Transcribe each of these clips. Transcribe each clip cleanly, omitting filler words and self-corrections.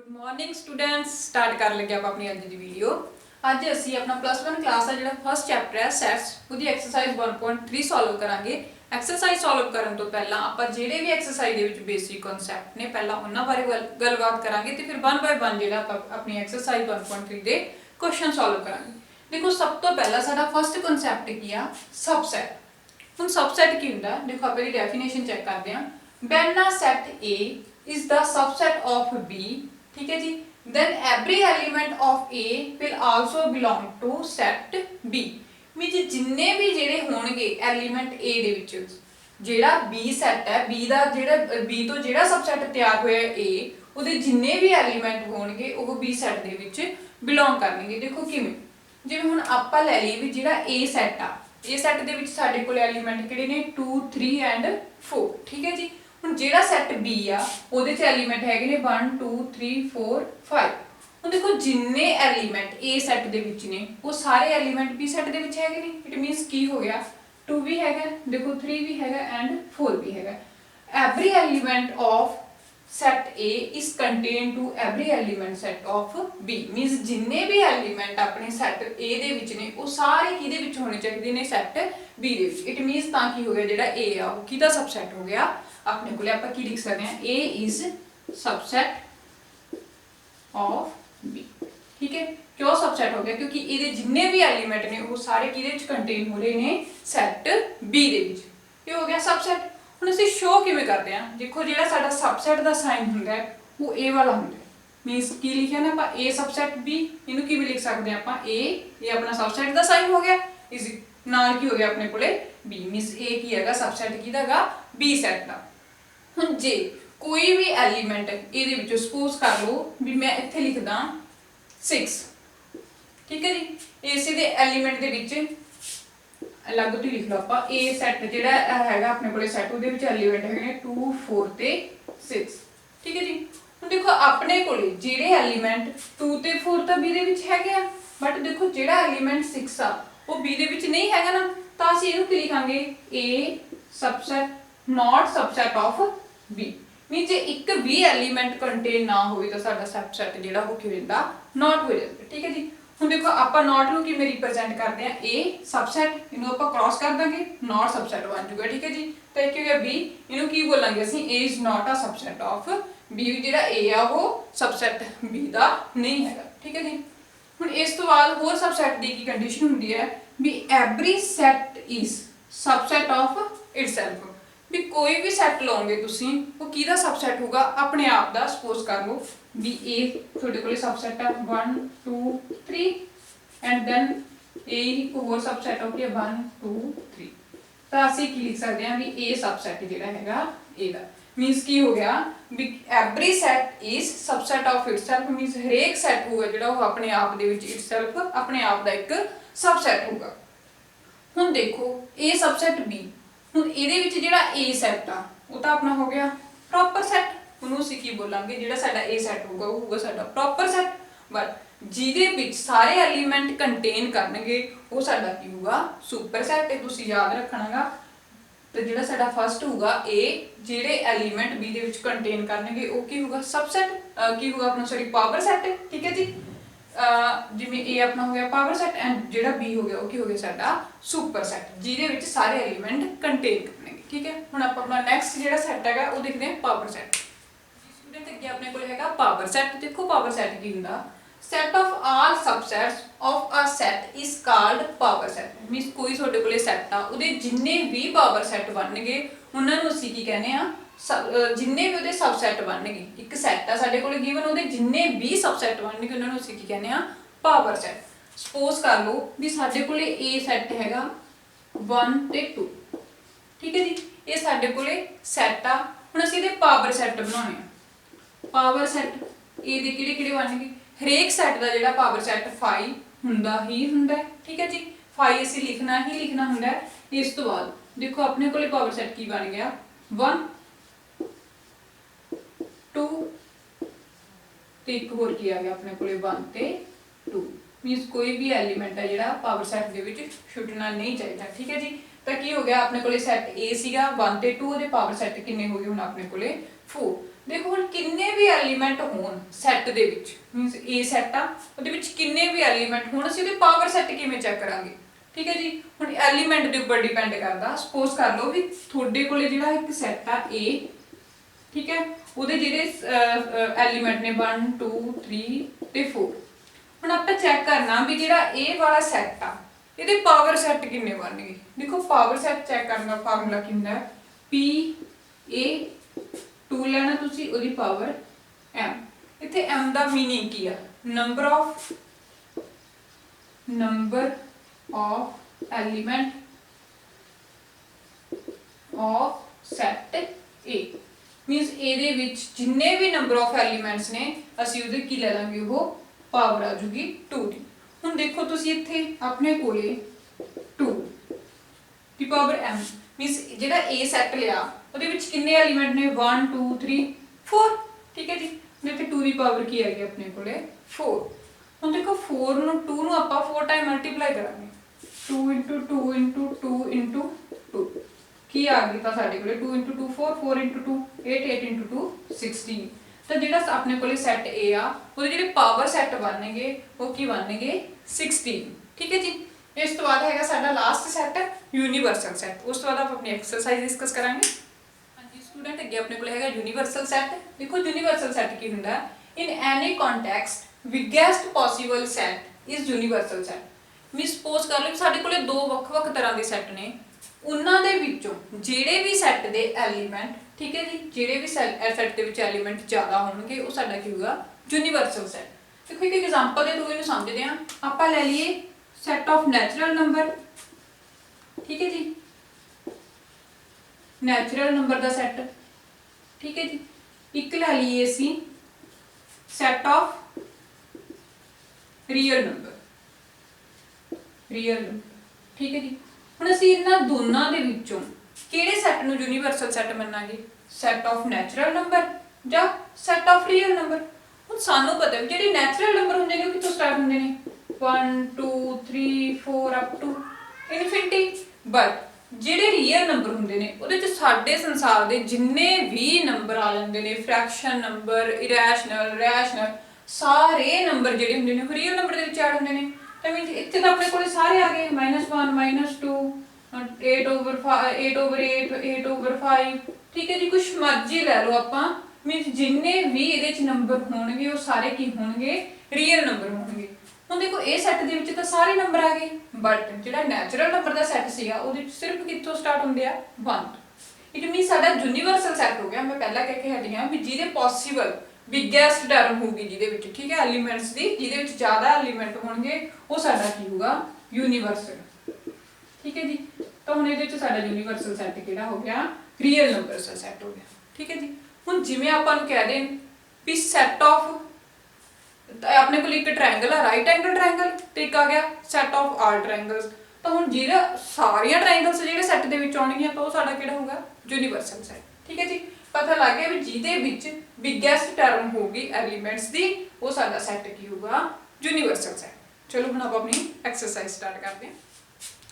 Good morning students. Start कर लगे आप अपनी अज की वीडियो। अज असी अपना +1 क्लास है जो फर्स्ट चैप्टर है सैट्स उसकी एक्सरसाइज 1.3 सॉल्व करांगे। एक्सरसाइज सॉल्व करने तो पहला आप जेडे भी एक्सरसाइज के बेसिक कॉन्सैप्ट ने पहला उन्होंने बारे गलबात करांगे तो फिर 1 बाय 1 जो अपनी एक्सरसाइज 1.3 के क्वेश्चन सॉल्व करांगे। देखो सब तो पहला साडा फर्स्ट कॉन्सैप्ट की आ सबसैट। हुण सबसैट की हुंदा देखो आप डेफिनेशन चेक करते हैं। When a set A is the subset of B, ठीक है जी, then every element of A will also belong to set B। Means जिन्ने भी जेड़े होणगे एलिमेंट A दे विच जेड़ा B सेट है B दा जेड़ा B तो जेड़ा सबसेट तैयार होया A उहदे जिन्ने भी एलिमेंट होणगे वो B सेट दे विच बिलोंग करनगे। देखो किवें जिवें हुण आपां लै लईए भी जेड़ा A सेट आ A सेट दे विच साडे कोल एलिमेंट किहड़े ने 2 3 एंड 4, ठीक है जी। ਹੁਣ ਜਿਹੜਾ ਸੈੱਟ B ਆ ਉਹਦੇ ਚ ਐਲੀਮੈਂਟ ਹੈਗੇ ਨੇ 1 2 3 4 5। ਹੁਣ ਦੇਖੋ ਜਿੰਨੇ ਐਲੀਮੈਂਟ A ਸੈੱਟ ਦੇ ਵਿੱਚ ਨੇ ਉਹ ਸਾਰੇ ਐਲੀਮੈਂਟ B ਸੈੱਟ ਦੇ ਵਿੱਚ ਹੈਗੇ ਨੇ। ਇਟ ਮੀਨਸ ਕੀ ਹੋ ਗਿਆ 2 ਵੀ ਹੈਗਾ, ਦੇਖੋ 3 ਵੀ ਹੈਗਾ ਐਂਡ 4 ਵੀ ਹੈਗਾ। Every element of set A is contained to every element set of B। Means ਜਿੰਨੇ ਵੀ ਐਲੀਮੈਂਟ ਆਪਣੇ ਸੈੱਟ A ਦੇ ਵਿੱਚ ਨੇ ਉਹ ਸਾਰੇ ਕਿਹਦੇ ਵਿੱਚ ਹੋਣੇ ਚਾਹੀਦੇ ਨੇ ਸੈੱਟ B ਦੇ ਵਿੱਚ। ਇਟ ਮੀਨਸ ਤਾਂ ਕੀ ਹੋ ਗਿਆ ਜਿਹੜਾ A ਆ ਉਹ ਕਿਹਦਾ ਸਬਸੈਟ ਹੋ ਗਿਆ अपने को आप की लिख सकते हैं A is subset of B, ठीक है। क्यों सबसेट हो गया क्योंकि ये जिन्ने भी एलिमेंट ने वो सारे किहदे विच कंटेन हो रहे हैं सैट B दे विच। ये हो गया सबसेट। हुण असीं शो किवें करते हैं देखो जिहड़ा साडा सबसेट दा साइन हुंदा है वो A वाला हुंदा है। मीनस की लिखिया ना आप A सबसेट B इहनूं किवें लिख सकते हैं आप A ये अपना सबसेट दा साइन हो गया इज नाल की हो गया अपने कोले B। मीनस A की हैगा सबसेट किहदा हैगा B सैट दा। ਹੁਣ जे कोई भी एलिमेंट ਇਹਦੇ ਵਿੱਚੋਂ ਸਪੋਜ਼ ਕਰ ਲਓ ਵੀ ਮੈਂ ਇੱਥੇ ਲਿਖਦਾ 6, ਠੀਕ ਹੈ ਜੀ। ਇਸੇ ਦੇ ਐਲੀਮੈਂਟ ਦੇ ਵਿੱਚ ਅਲੱਗ ਤੋਂ ਲਿਖ ਲਓ ਆਪਾਂ A ਸੈੱਟ ਜਿਹੜਾ ਹੈਗਾ ਆਪਣੇ ਕੋਲੇ ਸੈੱਟ ਉਹਦੇ ਵਿੱਚ ਐਲੀਮੈਂਟ ਹੈਗੇ ਨੇ 2 4 ਤੇ 6, ਠੀਕ ਹੈ ਜੀ। ਹੁਣ ਦੇਖੋ ਆਪਣੇ ਕੋਲੇ ਜਿਹੜੇ ਐਲੀਮੈਂਟ 2 ਤੇ 4 ਤਾਂ B ਦੇ ਵਿੱਚ ਹੈਗੇ ਆ ਬਟ ਦੇਖੋ ਜਿਹੜਾ ਐਲੀਮੈਂਟ 6 ਆ ਉਹ B ਦੇ ਵਿੱਚ ਨਹੀਂ ਹੈਗਾ ਨਾ ਤਾਂ ਅਸੀਂ ਇਹਨੂੰ ਕੀ ਲਿਖਾਂਗੇ A subset not subset of B। Mean जे एक भी एलिमेंट कंटेन ना होवे तो साडा सबसेट जेड़ा वो की हो जांदा नॉट हो जांदा, ठीक है जी। हुण देखो आपां नॉट नूं किवें रिप्रेजेंट करदे आ A सबसेट इनू आपां क्रॉस कर दांगे नॉट सबसेट बन जाऊगा, ठीक है जी। तो एक हो गया B इनू की बोलांगे असीं A is not a subset of B जेड़ा A आ वो सबसेट B दा नहीं हैगा, ठीक है जी। हुण इस तो बाद होर सबसेट दी की कंडीशन हुंदी है भी every set is subset of itself. भी कोई भी सैट लोगे तुसीं वो किहदा सबसेट होगा अपने आप दा। सपोज कर लो भी A तुहाडे कोले सबसेट है 1 2 3 एंड देन A एक होर सबसेट हो गया 1 2 3। तो असीं की लिख सकते हैं भी A सबसेट जिहड़ा हैगा A दा। मीनस की हो गया भी every set is subset of itself. Means हरेक सैट होगा जिहड़ा वो अपने आप दे विच इटसेल्फ अपने आप दा एक सबसेट होगा। हुण देखो A सबसेट B ਹੁਣ ਇਹਦੇ ਵਿੱਚ ਜਿਹੜਾ A ਸੈੱਟ ਆ ਉਹ ਤਾਂ ਆਪਣਾ ਹੋ ਗਿਆ ਪ੍ਰੋਪਰ ਸੈੱਟ। ਉਹਨੂੰ ਅਸੀਂ ਕੀ ਬੋਲਾਂਗੇ ਜਿਹੜਾ ਸਾਡਾ A ਸੈੱਟ ਹੋਊਗਾ ਉਹ ਹੋਊਗਾ ਸਾਡਾ ਪ੍ਰੋਪਰ ਸੈੱਟ। ਬਟ ਜਿਹਦੇ ਵਿੱਚ ਸਾਰੇ ਐਲੀਮੈਂਟ ਕੰਟੇਨ ਕਰਨਗੇ ਉਹ ਸਾਡਾ ਕੀ ਹੋਊਗਾ ਸੁਪਰ ਸੈੱਟ। ਇਹ ਤੁਸੀਂ ਯਾਦ ਰੱਖਣਾਗਾ। ਤੇ ਜਿਹੜਾ ਸਾਡਾ ਫਸਟ ਹੋਊਗਾ A ਜਿਹੜੇ ਐਲੀਮੈਂਟ B ਦੇ ਵਿੱਚ ਕੰਟੇਨ ਕਰਨਗੇ ਉਹ ਕੀ ਹੋਊਗਾ सबसेट ਕੀ ਹੋਊਗਾ ਆਪਣਾ ਸੌਰੀ ਪਾਵਰ ਸੈੱਟ, ਠੀਕ ਹੈ ਜੀ। ਜਿਵੇਂ A ਆਪਣਾ ਹੋ ਗਿਆ ਪਾਵਰ ਸੈੱਟ ਐਂਡ ਜਿਹੜਾ B ਹੋ ਗਿਆ ਉਹ ਕੀ ਹੋ ਗਿਆ ਸਾਡਾ ਸੁਪਰ ਸੈੱਟ ਜਿਹਦੇ ਵਿੱਚ ਸਾਰੇ ਐਲੀਮੈਂਟ ਕੰਟੇਨ ਕਰਨਗੇ, ਠੀਕ ਹੈ। ਹੁਣ ਆਪਾਂ ਆਪਣਾ ਨੈਕਸਟ ਜਿਹੜਾ ਸੈੱਟ ਹੈਗਾ ਉਹ ਦੇਖਦੇ ਹਾਂ ਪਾਵਰ ਸੈੱਟ। ਸਟੂਡੈਂਟ ਅੱਗੇ ਆਪਣੇ ਕੋਲ ਹੈਗਾ ਪਾਵਰ ਸੈੱਟ। ਦੇਖੋ ਪਾਵਰ ਸੈੱਟ ਕੀ ਹੁੰਦਾ set of all subsets of a set is called power set। Means ਕੋਈ ਤੁਹਾਡੇ ਕੋਲੇ ਸੈੱਟ ਆ ਉਹਦੇ ਜਿੰਨੇ ਵੀ ਪਾਵਰ ਸੈੱਟ ਬਣਨਗੇ ਉਹਨਾਂ ਨੂੰ ਅਸੀਂ ਕੀ ਕਹਿੰਦੇ ਆ जिन्ने भी सबसैट बनने एक सैट है साडे कोल गिवन उहदे जिन्ने भी सबसैट बनने उन्होंने असीं की कहने पावर सैट। सपोज कर लो भी साडे कोले A सैट हैगा 1 ते 2, ठीक है जी। ये साडे कोले सैट आ हुण असीं इहदे पावर सैट बनाउणे आ। पावर सैट A दे किहड़े-किहड़े बनणगे हरेक सैट दा जिहड़ा पावर सैट फाई हुंदा ही हुंदा है, ठीक है जी। फाई असीं लिखना ही लिखना हुंदा है। इस तो बाद देखो अपने कोले पावर सैट की बन गया 1 2 ਤੇ ਇੱਕ ਹੋਰ ਕੀ ਆ ਗਿਆ ਆਪਣੇ ਕੋਲੇ 1 ਤੇ 2। ਮੀਨਸ ਕੋਈ ਵੀ ਐਲੀਮੈਂਟ ਹੈ ਜਿਹੜਾ ਪਾਵਰ ਸੈਟ ਦੇ ਵਿੱਚ ਛੁੱਟਣਾ ਨਹੀਂ ਚਾਹੀਦਾ, ਠੀਕ ਹੈ ਜੀ। ਤਾਂ ਕੀ ਹੋ ਗਿਆ ਆਪਣੇ ਕੋਲੇ ਸੈਟ A ਸੀਗਾ 1 ਤੇ 2 ਉਹਦੇ ਪਾਵਰ ਸੈਟ ਕਿੰਨੇ ਹੋ ਗਏ ਹੁਣ ਆਪਣੇ ਕੋਲੇ 4। ਦੇਖੋ ਹੁਣ ਕਿੰਨੇ ਵੀ ਐਲੀਮੈਂਟ ਹੋਣ ਸੈੱਟ ਦੇ ਵਿੱਚ, ਮੀਨਸ A ਸੈੱਟ ਆ, ਉਹਦੇ ਵਿੱਚ ਕਿੰਨੇ ਵੀ ਐਲੀਮੈਂਟ ਹੋਣ, ਅਸੀਂ ਉਹਦੇ ਪਾਵਰ ਸੈੱਟ ਕਿਵੇਂ ਚੈੱਕ ਕਰਾਂਗੇ? ਠੀਕ ਹੈ ਜੀ। ਹੁਣ ਐਲੀਮੈਂਟ ਦੇ ਉੱਪਰ ਡਿਪੈਂਡ ਕਰਦਾ। ਸਪੋਜ਼ ਕਰ ਲਓ ਵੀ ਤੁਹਾਡੇ ਕੋਲੇ ਜਿਹੜਾ ਇੱਕ ਸੈੱਟ ਆ A, ਠੀਕ ਹੈ, ਉਹਦੇ ਜਿਹੜੇ ਐਲੀਮੈਂਟ ਨੇ 1 2 3 ਤੇ 4। ਹੁਣ ਆਪਾਂ ਚੈੱਕ ਕਰਨਾ ਵੀ ਜਿਹੜਾ ਇਹ ਵਾਲਾ ਸੈੱਟ ਆ ਇਹਦੇ ਪਾਵਰ ਸੈੱਟ ਕਿੰਨੇ ਬਣਨਗੇ। ਦੇਖੋ ਪਾਵਰ ਸੈੱਟ ਚੈੱਕ ਕਰਨ ਦਾ ਫਾਰਮੂਲਾ ਕੀ ਹੁੰਦਾ ਹੈ, PA 2 ਲੈਣਾ ਤੁਸੀਂ, ਉਹਦੀ ਪਾਵਰ m। ਇੱਥੇ m ਦਾ ਮੀਨਿੰਗ ਕੀ ਆ? Number of element of set A, means ਇਹਦੇ ਵਿੱਚ ਜਿੰਨੇ ਵੀ ਨੰਬਰ ਆਫ ਐਲੀਮੈਂਟਸ ਨੇ ਅਸੀਂ ਉਹਦੇ ਕੀ ਲੈ ਲਾਂਗੇ, ਉਹ ਪਾਵਰ ਆ ਜੂਗੀ 2 ਦੀ। ਹੁਣ ਦੇਖੋ ਤੁਸੀਂ ਇੱਥੇ ਆਪਣੇ ਕੋਲੇ 2 ਦੀ ਪਾਵਰ m, ਮੀਨਸ ਜਿਹੜਾ A ਸੈੱਟ ਲਿਆ ਉਹਦੇ ਵਿੱਚ ਕਿੰਨੇ ਐਲੀਮੈਂਟ ਨੇ 1 2 3 4, ਠੀਕ ਹੈ ਜੀ। ਇੱਥੇ 2 ਦੀ ਪਾਵਰ ਕੀ ਆ ਗਈ ਆਪਣੇ ਕੋਲੇ 4। ਹੁਣ ਦੇਖੋ 4 ਨੂੰ 2 ਨੂੰ ਆਪਾਂ 4 ਟਾਈਮ ਮਲਟੀਪਲਾਈ ਕਰਾਂਗੇ, 2 2 2 2 2 ਕੀ ਆ ਗਈ ਤਾਂ ਸਾਡੇ ਕੋਲੇ 2 2 4 4 2 8 8 2 16। ਤਾਂ ਜਿਹੜਾ ਆਪਣੇ ਕੋਲੇ ਸੈੱਟ A ਆ ਉਹਦੇ ਜਿਹੜੇ ਪਾਵਰ ਸੈੱਟ ਬਣਨਗੇ ਉਹ ਕੀ ਬਣਨਗੇ 16, ਠੀਕ ਹੈ ਜੀ। ਇਸ ਤੋਂ ਬਾਅਦ ਹੈਗਾ ਸਾਡਾ ਲਾਸਟ ਸੈੱਟ ਯੂਨੀਵਰਸਲ ਸੈੱਟ। ਉਸ ਤੋਂ ਬਾਅਦ ਆਪਾਂ ਆਪਣੀ ਐਕਸਰਸਾਈਜ਼ ਡਿਸਕਸ ਕਰਾਂਗੇ। ਹਾਂਜੀ ਸਟੂਡੈਂਟ, ਅੱਗੇ ਆਪਣੇ ਕੋਲ ਹੈਗਾ ਯੂਨੀਵਰਸਲ ਸੈੱਟ। ਦੇਖੋ ਯੂਨੀਵਰਸਲ ਸੈੱਟ ਕੀ ਹੁੰਦਾ, in any context biggest possible set is universal set. Means suppose ਕਰ ਲਓ ਕਿ ਸਾਡੇ ਕੋਲੇ ਦੋ ਵੱਖ-ਵੱਖ ਤਰ੍ਹਾਂ ਦੇ ਸੈੱਟ ਨੇ, ਉਹਨਾਂ ਦੇ ਵਿੱਚੋਂ ਜਿਹੜੇ ਵੀ ਸੈੱਟ ਦੇ ਐਲੀਮੈਂਟ, ਠੀਕ ਹੈ ਜੀ, ਜਿਹੜੇ ਵੀ ਸੈੱਟ ਦੇ ਵਿੱਚ ਐਲੀਮੈਂਟ ਜ਼ਿਆਦਾ ਹੋਣਗੇ ਉਹ ਸਾਡਾ ਕੀ ਹੋਊਗਾ, ਯੂਨੀਵਰਸਲ ਸੈੱਟ। ਦੇਖੋ ਇੱਕ ਐਗਜ਼ਾਮਪਲ ਦੇ ਥਰੂ ਇਹਨੂੰ ਸਮਝਦੇ ਹਾਂ। ਆਪਾਂ ਲੈ ਲਈਏ ਸੈੱਟ ਆਫ ਨੈਚੁਰਲ ਨੰਬਰ, ਠੀਕ ਹੈ ਜੀ, ਨੈਚੁਰਲ ਨੰਬਰ ਦਾ ਸੈੱਟ, ਠੀਕ ਹੈ ਜੀ। ਇੱਕ ਲੈ ਲਈਏ ਅਸੀਂ ਸੈੱਟ ਆਫ ਰੀਅਲ ਨੰਬਰ, ਠੀਕ ਹੈ ਜੀ। ਹੁਣ ਅਸੀਂ ਇਹਨਾਂ ਦੋਨਾਂ ਦੇ ਵਿੱਚੋਂ ਕਿਹੜੇ ਸੈੱਟ ਨੂੰ ਯੂਨੀਵਰਸਲ ਸੈੱਟ ਮੰਨਾਂਗੇ, ਸੈੱਟ ਆਫ ਨੈਚੁਰਲ ਨੰਬਰ ਜਾਂ ਸੈੱਟ ਆਫ ਰੀਅਲ ਨੰਬਰ? ਹੁਣ ਸਾਨੂੰ ਪਤਾ ਹੈ ਜਿਹੜੇ ਨੈਚੁਰਲ ਨੰਬਰ ਹੁੰਦੇ ਨੇ ਉਹ ਕਿੱਥੋਂ ਸਟਾਰਟ ਹੁੰਦੇ ਨੇ 1 2 3 4 ਅਪ ਟੂ ਇਨਫਿਨਿਟੀ, ਬਟ ਜਿਹੜੇ ਰੀਅਲ ਨੰਬਰ ਹੁੰਦੇ ਨੇ ਉਹਦੇ ਚ ਸਾਡੇ ਸੰਸਾਰ ਦੇ ਜਿੰਨੇ ਵੀ ਨੰਬਰ ਆ ਜਾਂਦੇ ਨੇ, ਫ੍ਰੈਕਸ਼ਨ ਨੰਬਰ, ਇਰੈਸ਼ਨਲ, ਰੈਸ਼ਨਲ, ਸਾਰੇ ਨੰਬਰ ਜਿਹੜੇ ਹੁੰਦੇ ਨੇ ਉਹ ਰੀਅਲ ਨੰਬਰ ਦੇ ਵਿੱਚ ਐਡ ਹੁੰਦੇ ਨੇ। ਤਾਂ ਮੀਨਸ ਇੱਥੇ ਤਾਂ ਆਪਣੇ ਕੋਲੇ ਸਾਰੇ ਆ ਗਏ -1 -2 8/5 8/8 8/5, ਠੀਕ ਹੈ ਜੀ। ਕੁਛ ਮਰਜ਼ੀ ਲੈ ਲਓ ਆਪਾਂ, ਮੀਨਸ ਜਿੰਨੇ ਵੀ ਇਹਦੇ ਚ ਨੰਬਰ ਹੋਣਗੇ ਉਹ ਸਾਰੇ ਕੀ ਹੋਣਗੇ, ਰੀਅਲ ਨੰਬਰ ਹੋਣਗੇ। ਹੁਣ ਦੇਖੋ ਇਹ ਸੈੱਟ ਦੇ ਵਿੱਚ ਤਾਂ ਸਾਰੇ ਨੰਬਰ ਆ ਗਏ, ਬਟ ਜਿਹੜਾ ਨੈਚੁਰਲ ਨੰਬਰ ਦਾ ਸੈੱਟ ਸੀਗਾ ਉਹਦੇ ਵਿੱਚ ਸਿਰਫ ਕਿੱਥੋਂ ਸਟਾਰਟ ਹੁੰਦੇ ਆ 1। ਇਟ ਮੀਨਸ ਸਾਡਾ ਯੂਨੀਵਰਸਲ ਸੈੱਟ ਹੋ ਗਿਆ। ਮੈਂ ਪਹਿਲਾਂ ਕਹਿ ਕੇ ਹਟੀ ਹਾਂ ਵੀ ਜਿਹਦੇ ਪੋਸੀਬਲ ਬਿਗੇਸਟ ਟਰਮ ਹੋਊਗੀ ਜਿਹਦੇ ਵਿੱਚ, ਠੀਕ ਹੈ, ਐਲੀਮੈਂਟਸ ਦੀ ਜਿਹਦੇ ਵਿੱਚ ਜ਼ਿਆਦਾ ਐਲੀਮੈਂਟ ਹੋਣਗੇ ਉਹ ਸਾਡਾ ਕੀ ਹੋਊਗਾ, ਯੂਨੀਵਰਸਲ, ਠੀਕ ਹੈ ਜੀ। ਤਾਂ ਹੁਣ ਇਹਦੇ ਵਿੱਚ ਸਾਡਾ ਯੂਨੀਵਰਸਲ ਸੈੱਟ ਕਿਹੜਾ ਹੋ ਗਿਆ, ਰੀਅਲ ਨੰਬਰਸ ਦਾ ਸੈੱਟ ਹੋ ਗਿਆ, ਠੀਕ ਹੈ ਜੀ। ਹੁਣ ਜਿਵੇਂ ਆਪਾਂ ਨੂੰ ਕਹਿ ਦੇਣ ਵੀ ਸੈੱਟ ਆਫ, ਆਪਣੇ ਕੋਲ ਇੱਕ ਟ੍ਰਾਇੰਗਲ ਆ, ਰਾਈਟ ਐਂਗਲ ਟ੍ਰਾਇੰਗਲ, ਤੇ ਇੱਕ ਆ ਗਿਆ ਸੈੱਟ ਆਫ ਆਲ ਟ੍ਰਾਇੰਗਲਸ। ਤਾਂ ਹੁਣ ਜਿਹੜਾ ਸਾਰੀਆਂ ਟ੍ਰਾਇੰਗਲਸ ਜਿਹੜੇ ਸੈੱਟ ਦੇ ਵਿੱਚ ਆਉਣਗੀਆਂ ਤਾਂ ਉਹ ਸਾਡਾ ਕਿਹੜਾ ਹੋਊਗਾ, ਯੂਨੀਵਰਸਲ ਸੈੱਟ, ਠੀਕ ਹੈ ਜੀ। ਪਤਾ ਲੱਗ ਗਿਆ ਵੀ ਜਿਹਦੇ ਵਿੱਚ ਬਿਗੇਸਟ ਟਰਮ ਹੋਊਗੀ ਐਲੀਮੈਂਟਸ ਦੀ ਉਹ ਸਾਡਾ ਸੈੱਟ ਕੀ ਹੋਊਗਾ, ਯੂਨੀਵਰਸਲ ਸੈੱਟ। ਚਲੋ ਹੁਣ ਆਪਾਂ ਆਪਣੀ ਐਕਸਰਸਾਈਜ਼ ਸਟਾਰਟ ਕਰਦੇ ਹਾਂ।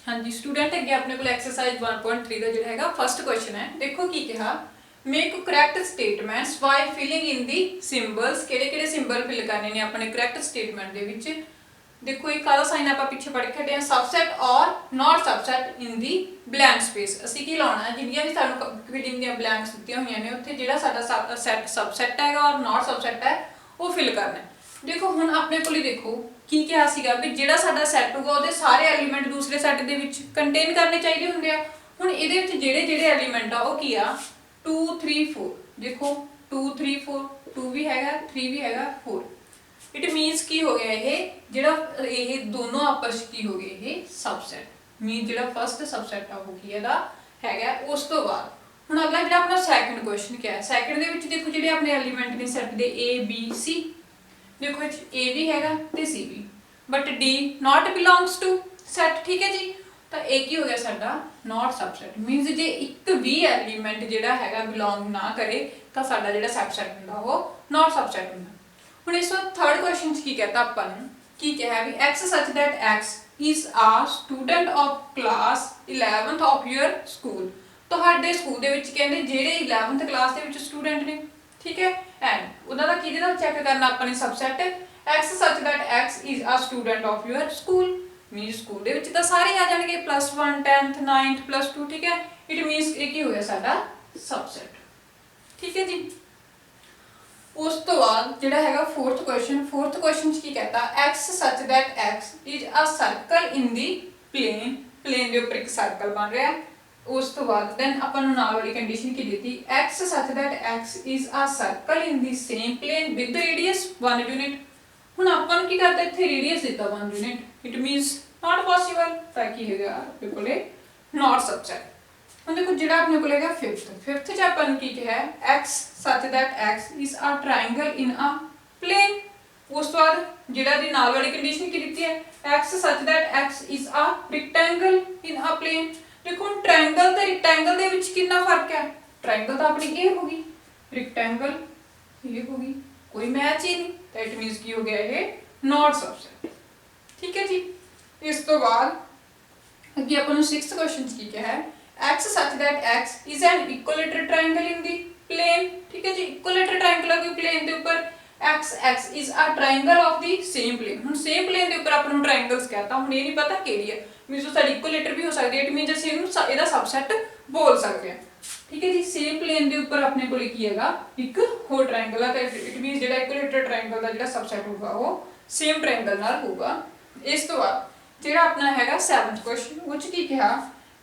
ਹਾਂਜੀ ਸਟੂਡੈਂਟ, ਅੱਗੇ ਆਪਣੇ ਕੋਲ ਐਕਸਰਸਾਈਜ਼ 1.3 ਦਾ ਜਿਹੜਾ ਹੈਗਾ ਫਸਟ ਕੁਐਸਚਨ ਹੈ। ਦੇਖੋ ਕੀ ਕਿਹਾ, ਮੇਕ ਕਰੈਕਟ ਸਟੇਟਮੈਂਟਸ ਬਾਈ ਫਿਲਿੰਗ ਇਨ ਦੀ ਸਿੰਬਲਸ। ਕਿਹੜੇ ਸਿੰਬਲ ਫਿਲ ਕਰਨੇ ਨੇ ਆਪਣੇ ਕਰੈਕਟ ਸਟੇਟਮੈਂਟ ਦੇ ਵਿੱਚ। ਦੇਖੋ ਇਹ ਕਾਹਦਾ ਸਾਈਨ ਆਪਾਂ ਪਿੱਛੇ ਪੜ੍ਹ ਕੇ ਹਟੇ ਆ, ਸਬਸੈਟ ਔਰ ਨਾਟ ਸਬਸੈਟ ਇਨ ਦੀ ਬਲੈਂਕ ਸਪੇਸ। ਅਸੀਂ ਕੀ ਲਾਉਣਾ ਹੈ, ਜਿੰਨੀਆਂ ਵੀ ਸਾਨੂੰ ਫਿਲਿੰਗ ਦੀਆਂ ਬਲੈਂਕਸ ਦਿੱਤੀਆਂ ਹੋਈਆਂ ਨੇ ਉੱਥੇ ਜਿਹੜਾ ਸਾਡਾ ਸੈੱਟ ਸਬਸੈਟ ਹੈਗਾ ਔਰ ਨਾਟ ਸਬਸੈਟ ਹੈ ਉਹ ਫਿਲ ਕਰਨਾ ਹੈ। ਦੇਖੋ ਹੁਣ ਆਪਣੇ ਕੋਲ ਹੀ ਦੇਖੋ ਕੀ ਕਿਹਾ ਸੀਗਾ ਵੀ ਜਿਹੜਾ ਸਾਡਾ ਸੈੱਟ ਹੋਊਗਾ ਉਹਦੇ ਸਾਰੇ ਐਲੀਮੈਂਟ ਦੂਸਰੇ ਸੈੱਟ ਦੇ ਵਿੱਚ ਕੰਟੇਨ ਕਰਨੇ ਚਾਹੀਦੇ ਹੁੰਦੇ ਆ। ਹੁਣ ਇਹਦੇ ਵਿੱਚ ਜਿਹੜੇ ਐਲੀਮੈਂਟ ਆ ਉਹ ਕੀ ਆ 2 3 4। ਦੇਖੋ 2 3 4, 2 ਵੀ ਹੈਗਾ 3 ਵੀ ਹੈਗਾ 4। ਇਟ ਮੀਨਸ ਕੀ ਹੋ ਗਿਆ, ਇਹ ਜਿਹੜਾ ਇਹ ਦੋਨੋਂ ਆਪਸ ਕੀ ਹੋ ਗਏ, ਇਹ ਸਬਸੈਟ। ਮੀਨ ਜਿਹੜਾ ਫਸਟ ਸਬਸੈਟ ਆ ਉਹ ਕੀ ਇਹਦਾ ਹੈਗਾ। ਉਸ ਤੋਂ ਬਾਅਦ ਹੁਣ ਅਗਲਾ ਜਿਹੜਾ ਆਪਣਾ ਸੈਕੰਡ ਕੁਐਸਚਨ ਕਿਹਾ ਹੈ, ਸੈਕੰਡ ਦੇ ਵਿੱਚ ਦੇਖੋ ਜਿਹੜੇ ਆਪਣੇ ਐਲੀਮੈਂਟ ਨੇ ਸੈੱਟ ਦੇ A B C, ਦੇਖੋ ਇਹ A ਵੀ ਹੈਗਾ ਤੇ C ਵੀ, but D not belongs to set, ਠੀਕ ਹੈ ਜੀ। ਤਾਂ ਇਹ ਕੀ ਹੋ ਗਿਆ ਸਾਡਾ ਨਾਟ ਸਬਸੈਟ। ਮੀਨਸ ਜੇ ਇੱਕ ਵੀ ਐਲੀਮੈਂਟ ਜਿਹੜਾ ਹੈਗਾ ਬਿਲੋਂਗ ਨਾ ਕਰੇ ਤਾਂ ਸਾਡਾ ਜਿਹੜਾ ਸਬਸੈਟ ਹੁੰਦਾ ਉਹ ਨਾਟ ਸਬਸੈਟ ਹੁੰਦਾ। ਹੁਣ ਇਸ ਵਾਰ ਥਰਡ ਕੁਐਸਚਨ 'ਚ ਕੀ ਕਹਤਾ ਆਪਾਂ ਨੂੰ, ਕੀ ਕਿਹਾ ਵੀ x such that x is a student of class 11th of your school। ਤੁਹਾਡੇ ਸਕੂਲ ਦੇ ਵਿੱਚ ਕਹਿੰਦੇ ਜਿਹੜੇ 11th ਕਲਾਸ ਦੇ ਵਿੱਚ ਸਟੂਡੈਂਟ ਨੇ, ठीक है। एंड उन्होंने किहदे नाल चेक करना अपने subset x such that x is a student of your school, mean school दे विच तां सारे आ जाणगे +1 10th 9th +2, ठीक है। इट मीनस ये की होया साडा सबसैट, ठीक है जी। उस तो बाद जिहड़ा हैगा फोर्थ क्वेश्चन की कहता x such that x is a circle in the plane, plane दे ऊपर एक सर्कल बन रहा है। उस तो बाद देन अपन नाल वाली कंडीशन की the x such that x is a circle in the same plane with radius 1 unit. हुण अपन की करते इत्थे रेडियस दिता 1 unit, it means not possible, ताकि हैगा अपने कोले नॉट सबसेट। हुण देखो जिहड़ा अपने कोले हैगा फिफ्थ च अपन की कहा है x such that x is a triangle in a plane. उस तो बाद जिहड़ा दी नाल वाली कंडीशन की दी है x such that x is a rectangle in a plane. देखो ट्रायंगल ते रेक्टेंगल दे विच कितना फर्क है, ट्रायंगल तो अपनी ए होगी, रेक्टेंगल ये होगी, कोई मैच ही नहीं, तो इट मींस की हो गया ये नॉट सबसेट, ठीक है जी। इस तो बाद अगे अपन सिक्स्थ क्वेश्चन की क्या है x such that x is an equilateral triangle in the plane, ठीक है जी। इक्विलेटरल ट्रायंगल के प्लेन के ऊपर x is a triangle of the same plane. हुन सेम प्लेन के ऊपर अपन ट्रायंगल्स कहता, हुन ये नहीं पता केड़ी है, मींस वो साडी इक्विलेटर भी हो सकती है, इट मींस ਅਸੀਂ ਇਹਨੂੰ ਇਹਦਾ सबसेट बोल सकते हैं, ठीक है जी। सेम प्लेन के ऊपर अपने को की हैगा एक होर ट्रायंगल है, तो इट मींस ਜਿਹੜਾ इक्विलेटर ट्रायंगल ਦਾ ਜਿਹੜਾ सबसेट होगा वो सेम ट्रायंगल ਨਾਲ होगा। इस तो बाद ਜਿਹੜਾ अपना हैगा 7th क्वेश्चन वो ਚ ਕੀ ਕਿਹਾ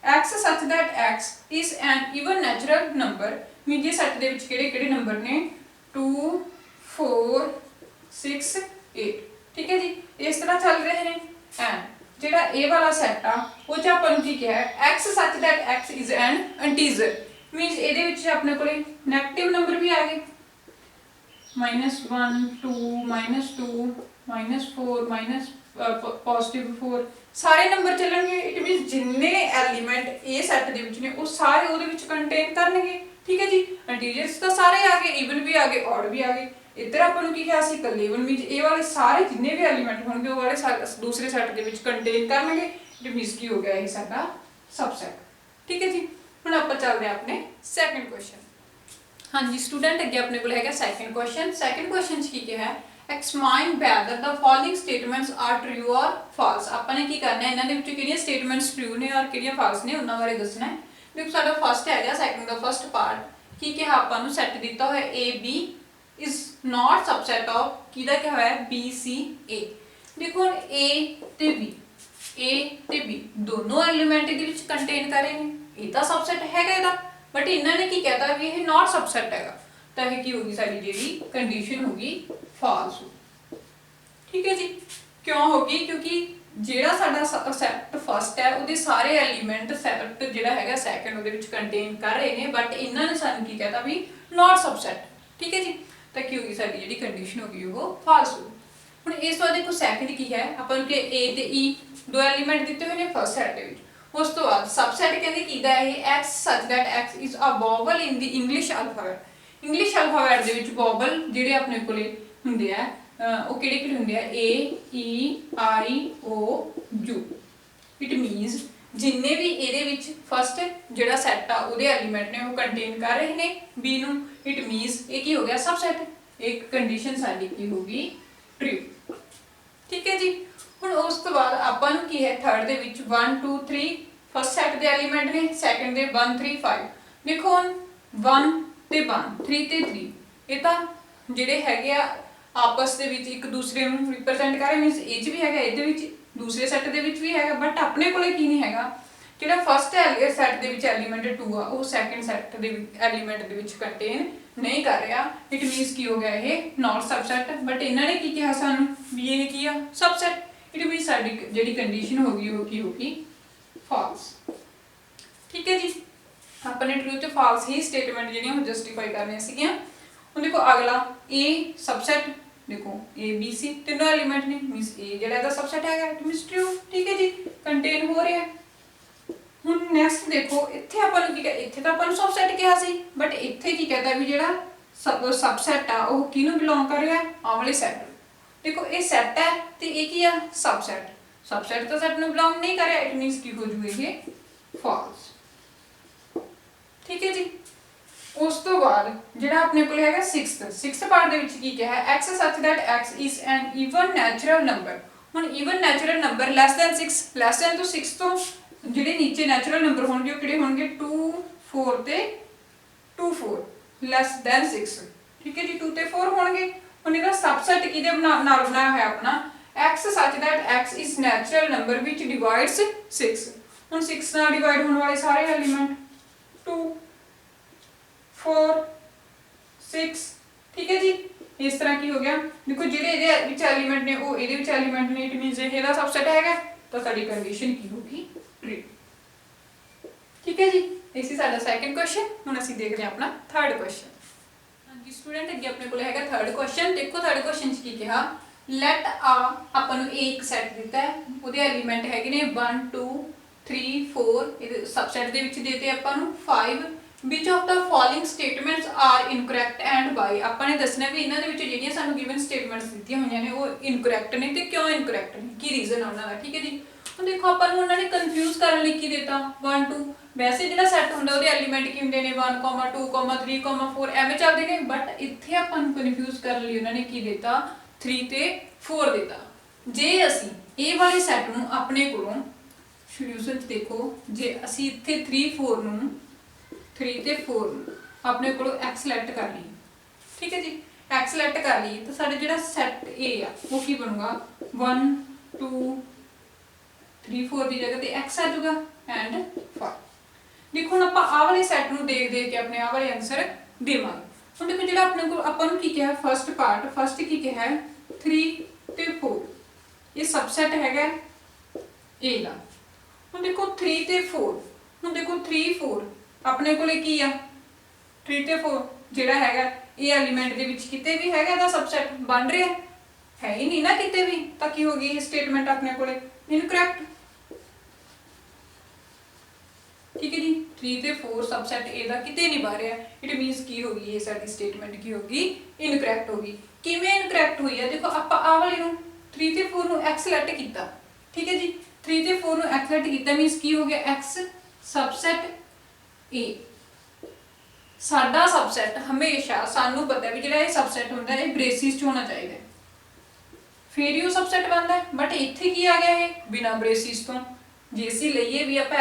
x such that x is an even natural number, means ਇਹ ਸੈੱਟ ਦੇ ਵਿੱਚ ਕਿਹੜੇ ਨੰਬਰ ਨੇ 2 4 6 8, ठीक है जी। इस तरह चल रहे हैं एंड ਜਿਹੜਾ ਇਹ ਵਾਲਾ ਸੈੱਟ ਆ ਉਹ ਚ ਆਪਾਂ ਨੂੰ ਕੀ ਕਿਹਾ ਹੈ x ਸੱਚ that x is an integer, means ਇਹਦੇ ਵਿੱਚ ਆਪਣੇ ਕੋਲੇ ਨੈਗੇਟਿਵ ਨੰਬਰ ਵੀ ਆ ਗਏ -1 2 -2 -4 +4 ਸਾਰੇ ਨੰਬਰ ਚੱਲਣਗੇ। ਇਟ ਮੀਨਸ ਜਿੰਨੇ ਐਲੀਮੈਂਟ ਇਹ ਸੈੱਟ ਦੇ ਵਿੱਚ ਨੇ ਉਹ ਸਾਰੇ ਉਹਦੇ ਵਿੱਚ ਕੰਟੇਨ ਕਰਨਗੇ, ਠੀਕ ਹੈ ਜੀ। ਇੰਟੀਜਰਸ ਤਾਂ ਸਾਰੇ ਆ ਗਏ, ਈਵਨ ਵੀ ਆ ਗਏ, ਔਡ ਵੀ ਆ ਗਏ। इधर अपन की क्या सी कल वन मींस ए वाले सारे जिन्ने भी एलिमेंट होंगे वो वाले दूसरे सेट के विच कंटेन करनगे, इट मींस की हो गया ये साडा सबसेट, ठीक है जी। हुण आपां चलदे हैं अपने सेकंड क्वेश्चन। हाँ जी स्टूडेंट अगे अपने कोल हैगा सेकंड क्वेश्चन की क्या है examine whether the following statements are true और फॉल्स। आपने की करना है इन्हां दे विच किहड़ियां स्टेटमेंट्स ट्रू ने और किहड़ियां फॉल्स ने उन्हां बारे दसना है। देखो साडा फर्स्ट हैगा सेकंड दा फर्स्ट पार्ट की कहा आपां नूं सेट दिता होया A B is not subset of किदा क्या है बी सी ए। देखो ए ते बी दोनों एलिमेंट दे विच कंटेन करे ने, ये तो सबसेट हैगा इहदा, बट इन्होंने की कहता भी ये नॉट सबसेट हैगा, तो यह की होगी साडी जेहड़ी कंडीशन होगी फॉल्स, ठीक है जी। क्यों होगी क्योंकि जेड़ा साडा सैट फर्स्ट है उहदे सारे एलिमेंट सैट जेड़ा हैगा सैकंड उहदे विच कंटेन कर रहे ने, बट इन्होंने सानू की कहता भी नॉट सबसेट, ठीक है जी। तो की होगी साडी जेहड़ी कंडीशन होगी वो फॉल्स होगी। हुण इस वार देखो सैकंड की है अपन के ए ते ई दो एलिमेंट दिते हुए ने फर्स्ट सेट दे विच, उस तो बाद सबसेट कहंदे कीदा है x such that x is a vowel in the English alphabet. English alphabet they which vowel जेडे अपने कोले हुंदे आ ਉਹ ਕਿਹੜੇ ਹੁੰਦੇ ਆ A E I O U। It मीनस जिन्ने भी ਇਹਦੇ ਵਿੱਚ फर्स्ट ਜਿਹੜਾ ਸੈੱਟ ਆ ਉਹਦੇ ਐਲੀਮੈਂਟ ਨੇ ਉਹ ਕੰਟੇਨ ਕਰ ਰਹੇ ਨੇ B ਨੂੰ, इट मीनस ਇਹ ਕੀ ਹੋ ਗਿਆ सबसेट, एक कंडीशन ਸਾਡੀ ਕੀ ਹੋਗੀ ट्रू, ठीक है जी। ਹੁਣ ਉਸ ਤੋਂ ਬਾਅਦ ਆਪਾਂ ਨੂੰ ਕੀ ਹੈ ਥਰਡ ਦੇ ਵਿੱਚ 1 2 3 फर्स्ट ਸੈੱਟ ਦੇ ਐਲੀਮੈਂਟ ਨੇ, ਸੈਕੰਡ ਦੇ 1 3 5। ਦੇਖੋ ਹੁਣ 1 ਤੇ 1 3 ਤੇ 3 ਇਹ ਤਾਂ ਜਿਹੜੇ ਹੈਗੇ ਆ आपस ਦੇ ਵਿੱਚ ਇੱਕ ਦੂਸਰੇ ਨੂੰ ਰਿਪਰੈਜ਼ੈਂਟ ਕਰ ਰਹੇ, ਮੀਨਸ ਇਹ ਚ ਵੀ ਹੈਗਾ ਇਹਦੇ ਵਿੱਚ ਦੂਸਰੇ ਸੈੱਟ ਦੇ ਵਿੱਚ ਵੀ ਹੈਗਾ, ਬਟ ਆਪਣੇ ਕੋਲੇ ਕੀ ਨਹੀਂ ਹੈਗਾ ਜਿਹੜਾ ਫਸਟ ਸੈੱਟ ਦੇ ਵਿੱਚ ਐਲੀਮੈਂਟ 2 ਆ ਉਹ ਸੈਕੰਡ ਸੈੱਟ ਦੇ ਐਲੀਮੈਂਟ ਦੇ ਵਿੱਚ ਕੰਟੇਨ ਨਹੀਂ ਕਰ ਰਿਹਾ, ਇਟ ਮੀਨਸ ਕੀ ਹੋ ਗਿਆ ਇਹ ਨॉट सबसेट। ਬਟ ਇਹਨਾਂ ਨੇ ਕੀ ਕਿਹਾ ਸਾਨੂੰ ਵੀ ਇਹ ਕੀ ਆ सबसेट, ਇਟ ਮੀਨਸ ਸਾਡੀ ਜਿਹੜੀ ਕੰਡੀਸ਼ਨ ਹੋਗੀ ਉਹ ਕੀ ਹੋਗੀ ਫਾਲਸ, ਠੀਕ ਹੈ ਜੀ। ਆਪਾਂ ਨੇ ਟਰੂ ਤੇ ਫਾਲਸ ਹੀ ਸਟੇਟਮੈਂਟ ਜਿਹੜੀਆਂ ਉਹ ਜਸਟੀਫਾਈ ਕਰਨੀਆਂ ਸੀਗੀਆਂ। ਹੁਣ ਦੇਖੋ ਅਗਲਾ A सबसेट, देखो A B C तीनों एलिमेंट ने, मींस A जेड़ा दा सबसेट है इट मींस ट्रू, ठीक है जी, कंटेन हो रहा है। हुन नेक्स्ट देखो इत्थे अपन की इत्थे तो अपन सबसेट कहा सी, बट इत्थे की कहता भी जेड़ा सबसेट आ वो किनु बिलोंग कर रहा है आ वाले सेट। देखो ये सेट है ते ये की है सबसेट, सबसेट तो सेट नु बिलोंग नहीं कर रहा, इट मींस की हो जूए ये फॉल्स, ठीक है जी। ਉਸ ਤੋਂ ਬਾਅਦ ਜਿਹੜਾ ਆਪਣੇ ਕੋਲ ਹੈਗਾ 6th ਪਾਰਟ ਦੇ ਵਿੱਚ ਕੀ ਕਿਹਾ ਹੈ x such that x is an even natural number। ਹੁਣ even natural number less than 6 less than ਤੋਂ 6 ਤੋਂ ਜਿਹੜੇ ਨੀਚੇ ਨੈਚੁਰਲ ਨੰਬਰ ਹੋਣਗੇ ਉਹ ਕਿਹੜੇ ਹੋਣਗੇ 2 4 ਤੇ 2 4 less than 6। ਠੀਕ ਹੈ ਜੀ 2 ਤੇ 4 ਹੋਣਗੇ। ਹੁਣ ਇਹਦਾ ਸਬਸੈਟ ਕਿਹਦੇ ਨਾਲ ਬਣਾਇਆ ਹੋਇਆ ਆਪਣਾ x such that x is natural number which divides 6। ਹੁਣ 6 ਨਾਲ ਡਿਵਾਈਡ ਹੋਣ ਵਾਲੇ ਸਾਰੇ ਐਲੀਮੈਂਟ 2 4 6। ਠੀਕ ਹੈ ਜੀ ਇਸ ਤਰ੍ਹਾਂ ਕੀ ਹੋ ਗਿਆ ਦੇਖੋ ਜਿਹੜੇ ਇਹਦੇ ਵਿੱਚ ਐਲੀਮੈਂਟ ਨੇ ਉਹ ਇਹਦੇ ਵਿੱਚ ਐਲੀਮੈਂਟ ਨੇ ਇਟ ਮੀਨਸ ਇਹਦਾ ਸਬਸੈਟ ਹੈਗਾ ਤਾਂ ਸਾਡੀ ਕੰਡੀਸ਼ਨ ਕੀ ਹੋਗੀ ਟਰੂ। ਠੀਕ ਹੈ ਜੀ ਇਹ ਸੀ ਸਾਡਾ ਸੈਕੰਡ ਕੁਐਸਚਨ। ਹੁਣ ਅਸੀਂ ਦੇਖਦੇ ਹਾਂ ਆਪਣਾ ਥਰਡ ਕੁਐਸਚਨ। ਹਾਂਜੀ ਸਟੂਡੈਂਟ ਅੱਗੇ ਆਪਣੇ ਕੋਲ ਹੈਗਾ ਥਰਡ ਕੁਐਸਚਨ। ਦੇਖੋ ਥਰਡ ਕੁਐਸਚਨ 'ਚ ਕੀ ਕਿਹਾ ਲੈਟ ਆ ਆਪਾਂ ਨੂੰ ਇੱਕ ਸੈਟ ਦਿੱਤਾ ਹੈ ਉਹਦੇ ਐਲੀਮੈਂਟ ਹੈਗੇ ਨੇ 1 2 3 4 ਇਹਦੇ ਸਬਸੈਟ ਦੇ ਵਿੱਚ ਦੇਤੇ ਆਪਾਂ ਨੂੰ 5 which of the following statements are incorrect and why। ਆਪਾਂ ਨੇ ਦੱਸਣਾ ਵੀ ਇਹਨਾਂ ਦੇ ਵਿੱਚ ਜਿਹੜੀਆਂ ਸਾਨੂੰ ਗਿਵਨ ਸਟੇਟਮੈਂਟਸ ਦਿੱਤੀਆਂ ਹੋਈਆਂ ਨੇ ਉਹ ਇਨਕਰੈਕਟ ਨੇ ਤੇ ਕਿਉਂ ਇਨਕਰੈਕਟ ਨੇ ਕੀ ਰੀਜ਼ਨ ਆ ਉਹਨਾਂ ਦਾ। ਠੀਕ ਹੈ ਜੀ ਹੁਣ ਦੇਖੋ ਆਪਾਂ ਨੂੰ ਉਹਨਾਂ ਨੇ ਕਨਫਿਊਜ਼ ਕਰਨ ਲਈ ਕੀ ਦਿੱਤਾ 1 2 ਵੈਸੇ ਜਿਹੜਾ ਸੈੱਟ ਹੁੰਦਾ ਉਹਦੇ ਐਲੀਮੈਂਟ ਕੀ ਹੁੰਦੇ ਨੇ 1 2 3 4 ਐਵੇਂ ਚੱਲਦੇ ਨੇ ਬਟ ਇੱਥੇ ਆਪਾਂ ਨੂੰ ਕਨਫਿਊਜ਼ ਕਰਨ ਲਈ ਉਹਨਾਂ ਨੇ ਕੀ ਦਿੱਤਾ 3 ਤੇ 4 ਦਿੱਤਾ। ਜੇ ਅਸੀਂ ਇਹ ਵਾਲੇ ਸੈੱਟ ਨੂੰ ਆਪਣੇ ਕੋਲੋਂ ਸੋਲੂਸ਼ਨ 'ਚ ਦੇਖੋ ਜੇ ਅਸੀਂ ਇੱਥੇ 3 4 ਨੂੰ 3 ਤੇ 4 ਨੂੰ ਆਪਣੇ ਕੋਲੋਂ x ਸਿਲੈਕਟ ਕਰ ਲਈ। ਠੀਕ ਹੈ ਜੀ x ਸਿਲੈਕਟ ਕਰ ਲਈ ਤਾਂ ਸਾਡਾ ਜਿਹੜਾ ਸੈੱਟ A ਆ ਉਹ ਕੀ ਬਣੂਗਾ 1 2 3 4 ਦੀ ਜਗ੍ਹਾ ਤੇ x ਆ ਜਾਊਗਾ ਐਂਡ 5। ਦੇਖੋ ਹੁਣ ਆਪਾਂ ਆਹ ਵਾਲੇ ਸੈੱਟ ਨੂੰ ਦੇਖ ਕੇ ਆਪਣੇ ਆਹ ਵਾਲੇ ਆਨਸਰ ਦੇਵਾਂਗੇ। ਹੁਣ ਦੇਖੋ ਜਿਹੜਾ ਆਪਣੇ ਕੋਲ ਆਪਾਂ ਨੂੰ ਕੀ ਕਿਹਾ ਫਸਟ ਪਾਰਟ ਫਸਟ ਕੀ ਕਿਹਾ 3 ਤੇ 4 ਇਹ ਸਬਸੈਟ ਹੈਗਾ A ਦਾ। ਹੁਣ ਦੇਖੋ 3 ਤੇ 4 ਹੁਣ ਦੇਖੋ 3 4 ਆਪਣੇ ਕੋਲੇ ਕੀ ਆ 3 ਤੇ 4 ਜਿਹੜਾ ਹੈਗਾ ਇਹ ਐਲੀਮੈਂਟ ਦੇ ਵਿੱਚ ਕਿਤੇ ਵੀ ਹੈਗਾ ਇਹਦਾ ਸਬਸੈਟ ਬਣ ਰਿਹਾ ਹੈ ਹੀ ਨਹੀਂ ਨਾ ਕਿਤੇ ਵੀ ਤਾਂ ਕੀ ਹੋ ਗਈ ਇਹ ਸਟੇਟਮੈਂਟ ਆਪਣੇ ਕੋਲੇ ਇਨਕਰੈਕਟ। ਠੀਕ ਹੈ ਜੀ 3 ਤੇ 4 ਸਬਸੈਟ A ਦਾ ਕਿਤੇ ਨਹੀਂ ਬਣ ਰਿਹਾ ਇਟ ਮੀਨਸ ਕੀ ਹੋ ਗਈ ਇਹ ਸਾਡੀ ਸਟੇਟਮੈਂਟ ਕੀ ਹੋ ਗਈ ਇਨਕਰੈਕਟ ਹੋ ਗਈ। ਕਿਵੇਂ ਇਨਕਰੈਕਟ ਹੋਈ ਹੈ ਦੇਖੋ ਆਪਾਂ ਆਹ ਵਾਲੇ ਨੂੰ 3 ਤੇ 4 ਨੂੰ x ਸਿਲੈਕਟ ਕੀਤਾ। ਠੀਕ ਹੈ ਜੀ 3 ਤੇ 4 ਨੂੰ x ਸਿਲੈਕਟ ਕੀਤਾ ਮੀਨਸ ਕੀ ਹੋ ਗਿਆ x ਸਬਸੈਟ A। ਸਾਡਾ ਸਬਸੈਟ ਹਮੇਸ਼ਾ ਸਾਨੂੰ ਪਤਾ ਵੀ ਜਿਹੜਾ ਇਹ ਸਬਸੈਟ ਹੁੰਦਾ ਇਹ ਬ੍ਰੇਸਿਸ 'ਚ ਹੋਣਾ ਚਾਹੀਦਾ ਫਿਰ ਹੀ ਉਹ ਸਬਸੈਟ ਬਣਦਾ ਹੈ ਬਟ ਇੱਥੇ ਕੀ ਆ ਗਿਆ ਇਹ ਬਿਨਾ ਬ੍ਰੇਸਿਸ ਤੋਂ। ਜੇ ਅਸੀਂ ਲਈਏ ਵੀ ਆਪਾਂ